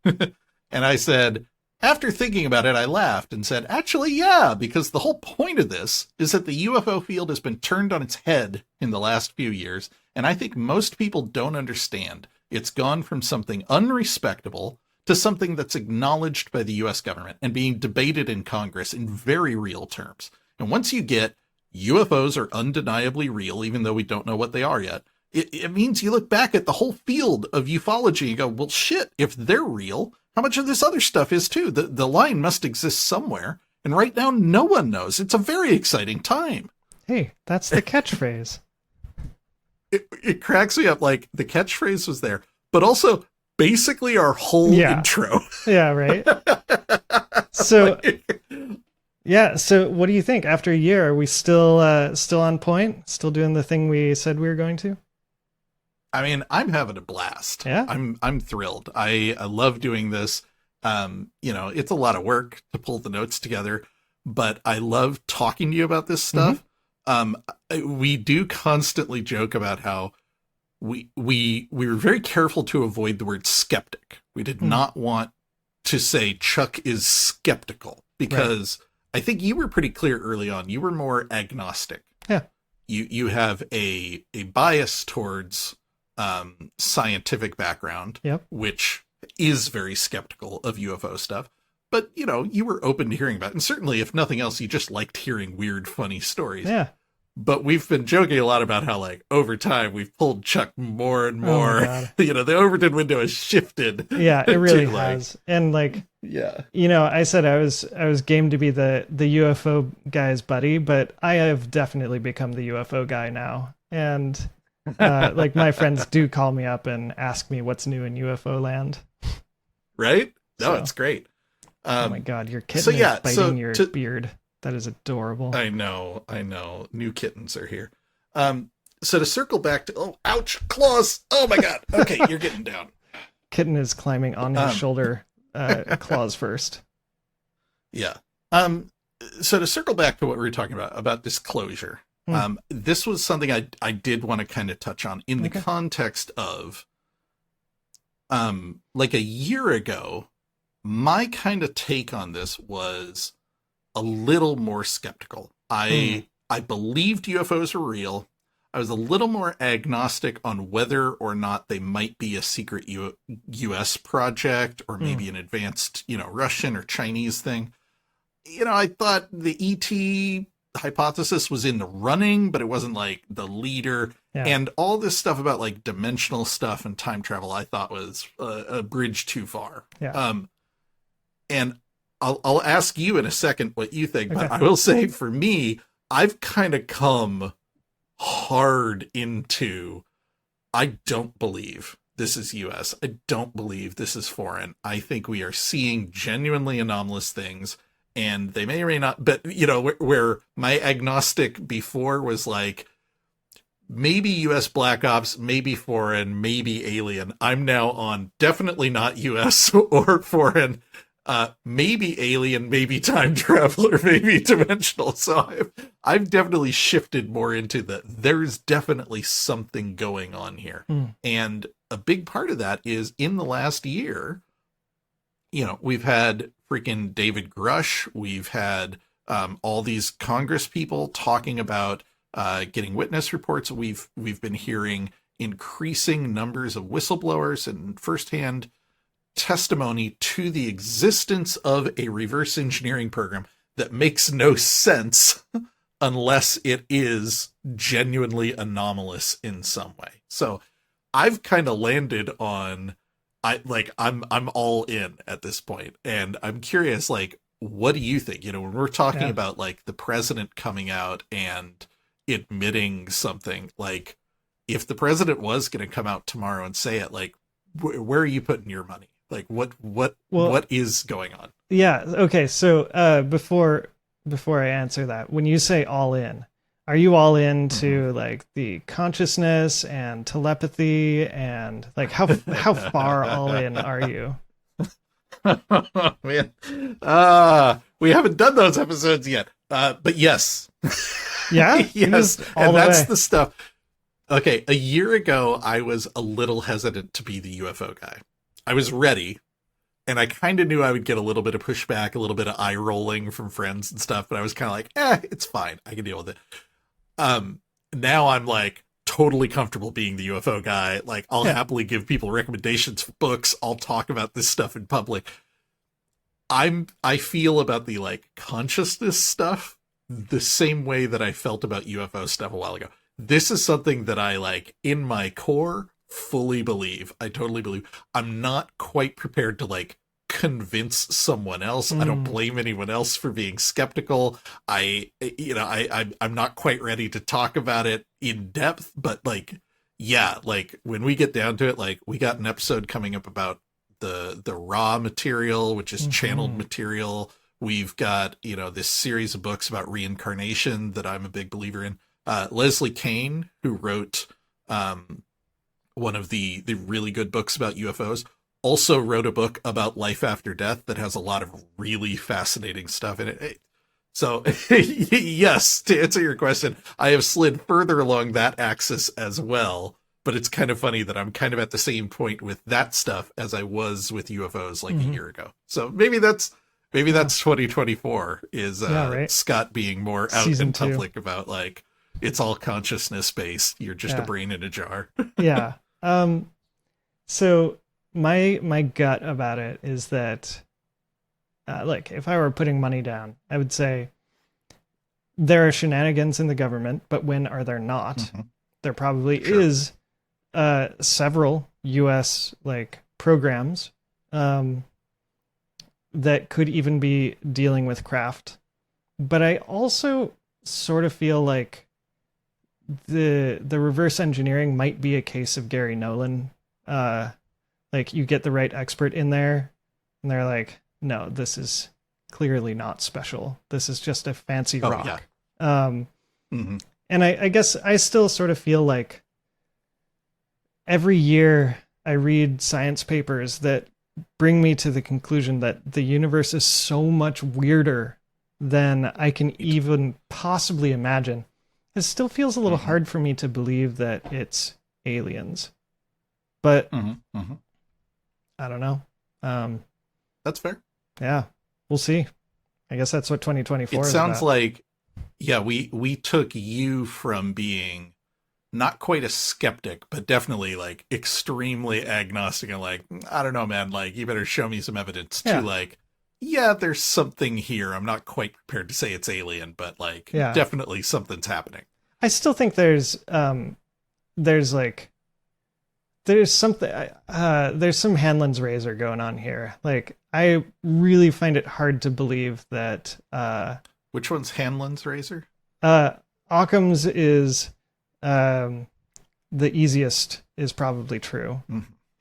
And I said, after thinking about it, I laughed and said, actually, yeah, because the whole point of this is that the UFO field has been turned on its head in the last few years. And I think most people don't understand. It's gone from something unrespectable to something that's acknowledged by the U.S. government and being debated in Congress in very real terms. And once you get UFOs are undeniably real, even though we don't know what they are yet, it means you look back at the whole field of ufology and go, well, shit, if they're real, how much of this other stuff is too? The line must exist somewhere. And right now, no one knows. It's a very exciting time. Hey, that's the catchphrase. It cracks me up. Like the catchphrase was there, but also basically our whole intro. Yeah, right. So, yeah. So what do you think after a year? Are we still on point? Still doing the thing we said we were going to? I mean, I'm having a blast. Yeah. I'm thrilled. I love doing this. You know, it's a lot of work to pull the notes together, but I love talking to you about this stuff. We do constantly joke about how we were very careful to avoid the word skeptic. We did not want to say Chuck is skeptical because I think you were pretty clear early on. You were more agnostic. Yeah. You have a bias towards scientific background, which is very skeptical of UFO stuff. But, you know, you were open to hearing about it. And certainly, if nothing else, you just liked hearing weird, funny stories. Yeah. But we've been joking a lot about how, like, over time, we've pulled Chuck more and more. You know, the Overton window has shifted. Yeah, it really has. And, like, yeah, you know, I said I was game to be the UFO guy's buddy, but I have definitely become the UFO guy now. And, like, my friends do call me up and ask me what's new in UFO land. Right? No, it's great. Oh my God, your kitten is biting your beard. That is adorable. I know. New kittens are here. So to circle back to, oh, ouch, claws. Oh my God. Okay, you're getting down. Kitten is climbing on his shoulder, claws first. Yeah. So to circle back to what we were talking about disclosure. This was something I did want to kind of touch on in the context of, like a year ago, my kind of take on this was a little more skeptical. I believed UFOs were real. I was a little more agnostic on whether or not they might be a secret U.S. project or maybe an advanced, you know, Russian or Chinese thing. You know, I thought the ET hypothesis was in the running, but it wasn't like the leader. Yeah. And all this stuff about like dimensional stuff and time travel, I thought was a bridge too far. Yeah. And I'll ask you in a second what you think, but I will say for me, I've kind of come hard into, I don't believe this is US. I don't believe this is foreign. I think we are seeing genuinely anomalous things, and they may or may not, but you know, where my agnostic before was like, maybe US Black Ops, maybe foreign, maybe alien. I'm now on definitely not US or foreign. Maybe alien, maybe time traveler, maybe dimensional. So I've definitely shifted more into there's definitely something going on here. And a big part of that is in the last year, you know, we've had freaking David Grusch. We've had all these Congress people talking about getting witness reports. We've been hearing increasing numbers of whistleblowers and firsthand testimony to the existence of a reverse engineering program that makes no sense unless it is genuinely anomalous in some way. So I've kind of landed on, I'm all in at this point, and I'm curious, like, what do you think? You know, when we're talking about like the president coming out and admitting something, like if the president was going to come out tomorrow and say it, like, where are you putting your money? Like what Well, what is going on? yeah. Okay. So before I answer that, when you say all in, are you all into like the consciousness and telepathy and like how far all in are you? Man, we haven't done those episodes yet. But yes, Yeah. yes, All and the that's way. the stuff. Okay, a year ago, I was a little hesitant to be the UFO guy. I was ready, and I kind of knew I would get a little bit of pushback, a little bit of eye rolling from friends and stuff, but I was kind of like, it's fine. I can deal with it. Now I'm like totally comfortable being the UFO guy. Like, I'll happily give people recommendations for books. I'll talk about this stuff in public. I feel about the like consciousness stuff the same way that I felt about UFO stuff a while ago. This is something that I like in my core fully believe. I totally believe. I'm not quite prepared to like convince someone else. I don't blame anyone else for being skeptical. I'm not quite ready to talk about it in depth, but like, yeah, like when we get down to it, like we got an episode coming up about the raw material, which is channeled material. We've got, this series of books about reincarnation that I'm a big believer in. Leslie Kane, who wrote one of the really good books about UFOs, also wrote a book about life after death that has a lot of really fascinating stuff in it. So, yes, to answer your question, I have slid further along that axis as well. But it's kind of funny that I'm kind of at the same point with that stuff as I was with UFOs like a year ago. So maybe that's 2024 is right. Scott being more out Season in 2. public about like it's all consciousness based. You're just a brain in a jar. Yeah. So my gut about it is that like if I were putting money down, I would say there are shenanigans in the government, but when are there not? There probably is several US like programs that could even be dealing with craft. But I also sort of feel like the reverse engineering might be a case of Gary Nolan. Like you get the right expert in there and they're like, no, this is clearly not special. This is just a fancy rock. Yeah. And I guess I still sort of feel like every year I read science papers that bring me to the conclusion that the universe is so much weirder than I can even possibly imagine. It still feels a little hard for me to believe that it's aliens. But I don't know. That's fair. Yeah, we'll see. I guess that's what 2024 is sounds about. like, yeah, we took you from being not quite a skeptic, but definitely like extremely agnostic and like, I don't know, man, like you better show me some evidence to like, yeah, there's something here. I'm not quite prepared to say it's alien, but like definitely something's happening. I still think there's something, there's some Hanlon's razor going on here. Like I really find it hard to believe that which one's Hanlon's razor? Occam's is the easiest is probably true.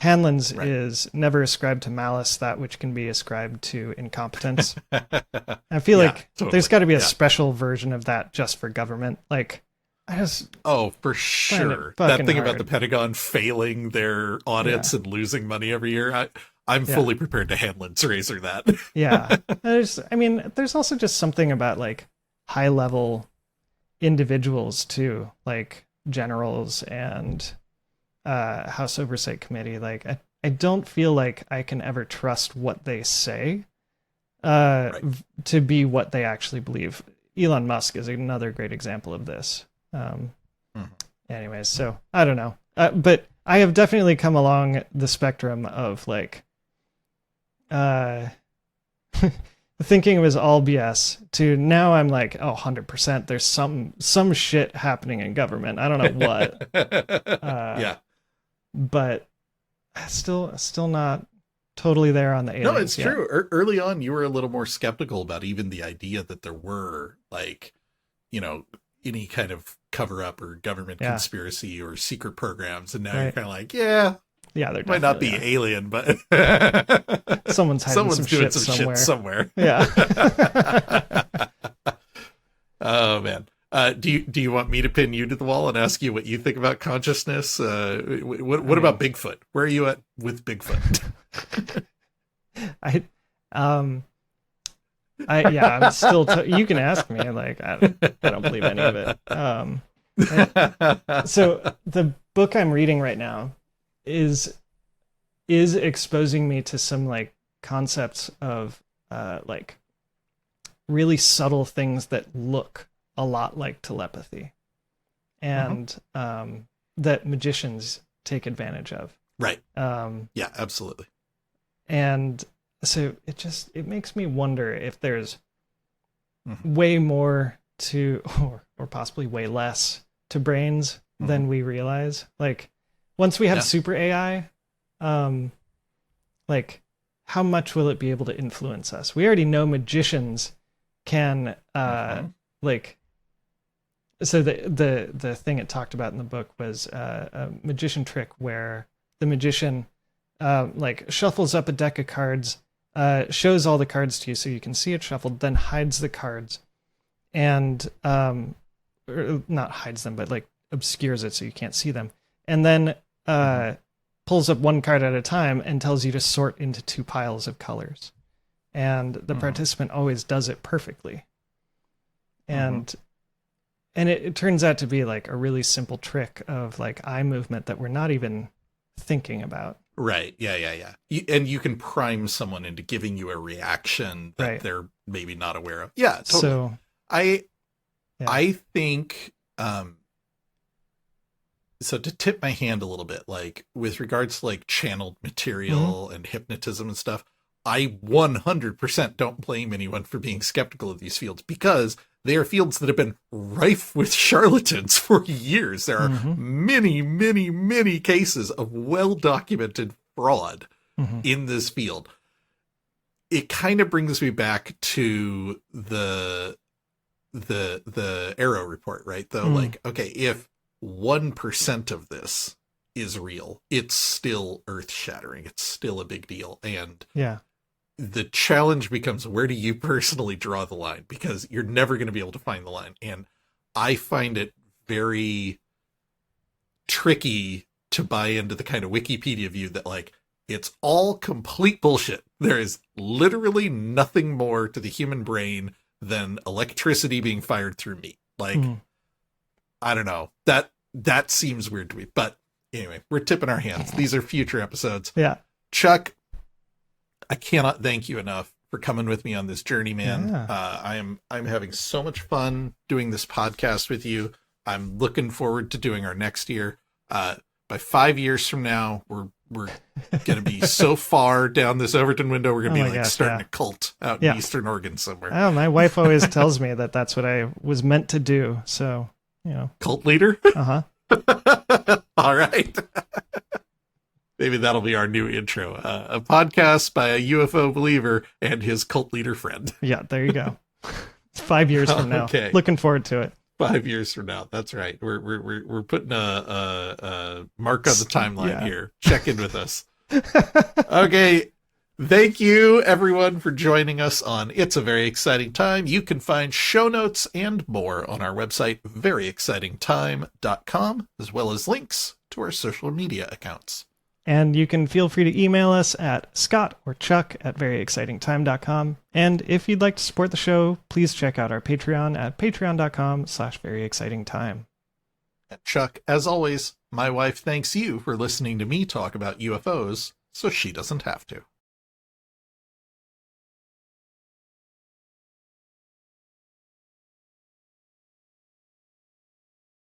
Hanlon's is never ascribe to malice that which can be ascribed to incompetence. I feel like there's got to be a special version of that just for government. Like I just for sure. That thing about the Pentagon failing their audits and losing money every year. I'm fully prepared to Hanlon's razor that. There's also just something about like high level individuals too, like generals and House Oversight Committee. Like I don't feel like I can ever trust what they say to be what they actually believe. Elon Musk is another great example of this. Anyways, so I don't know. But I have definitely come along the spectrum of like thinking it was all BS to now I'm like, 100%. There's some shit happening in government. I don't know what. But still not totally there on the aliens. No, it's true. Early on, you were a little more skeptical about even the idea that there were like, any kind of cover up or government conspiracy or secret programs. And now you're kind of like, Yeah, they're might not be definitely alien, but someone's hiding some doing shit some somewhere. shit somewhere. Yeah. Oh man. Do you want me to pin you to the wall and ask you what you think about consciousness? What about Bigfoot? Where are you at with Bigfoot? I'm still. You can ask me. Like, I don't believe any of it. So the book I'm reading right now is exposing me to some like concepts of like really subtle things that look a lot like telepathy, and that magicians take advantage of. Right. Yeah, absolutely. And so it makes me wonder if there's way more to, or possibly way less to brains than we realize. Like, once we have super AI, like, how much will it be able to influence us? We already know magicians can, like, so the thing it talked about in the book was a magician trick where the magician like shuffles up a deck of cards, shows all the cards to you so you can see it shuffled, then hides the cards, and or not hides them, but like obscures it so you can't see them, and then pulls up one card at a time and tells you to sort into two piles of colors, and the participant always does it perfectly, and it turns out to be like a really simple trick of like eye movement that we're not even thinking about. Right. Yeah. And you can prime someone into giving you a reaction that they're maybe not aware of. Yeah, totally. So I think, so to tip my hand a little bit, like with regards to like channeled material and hypnotism and stuff, I 100% don't blame anyone for being skeptical of these fields, because they are fields that have been rife with charlatans for years. There are many, many, many cases of well-documented fraud in this field. It kind of brings me back to the AARO report, right? Though, like, okay, if 1% of this is real, it's still earth-shattering. It's still a big deal. And the challenge becomes, where do you personally draw the line? Because you're never going to be able to find the line. And I find it very tricky to buy into the kind of Wikipedia view that, like, it's all complete bullshit. There is literally nothing more to the human brain than electricity being fired through meat. Like, I don't know. That seems weird to me. But anyway, we're tipping our hands. These are future episodes. Yeah. Chuck, I cannot thank you enough for coming with me on this journey, man. I'm having so much fun doing this podcast with you. I'm looking forward to doing our next year. By 5 years from now, we're going to be so far down this Overton window, we're going to be starting a cult out in Eastern Oregon somewhere. Oh, my wife always tells me that that's what I was meant to do. So, you know. Cult leader? All right. Maybe that'll be our new intro. A podcast by a UFO believer and his cult leader friend. Yeah, there you go. 5 years from now. Okay. Looking forward to it. 5 years from now. That's right. We're putting a mark on the timeline here. Check in with us. Okay. Thank you, everyone, for joining us on It's a Very Exciting Time. You can find show notes and more on our website, veryexcitingtime.com, as well as links to our social media accounts. And you can feel free to email us at Scott or Chuck at veryexcitingtime.com. And if you'd like to support the show, please check out our Patreon at patreon.com/veryexcitingtime. And Chuck, as always, my wife thanks you for listening to me talk about UFOs so she doesn't have to.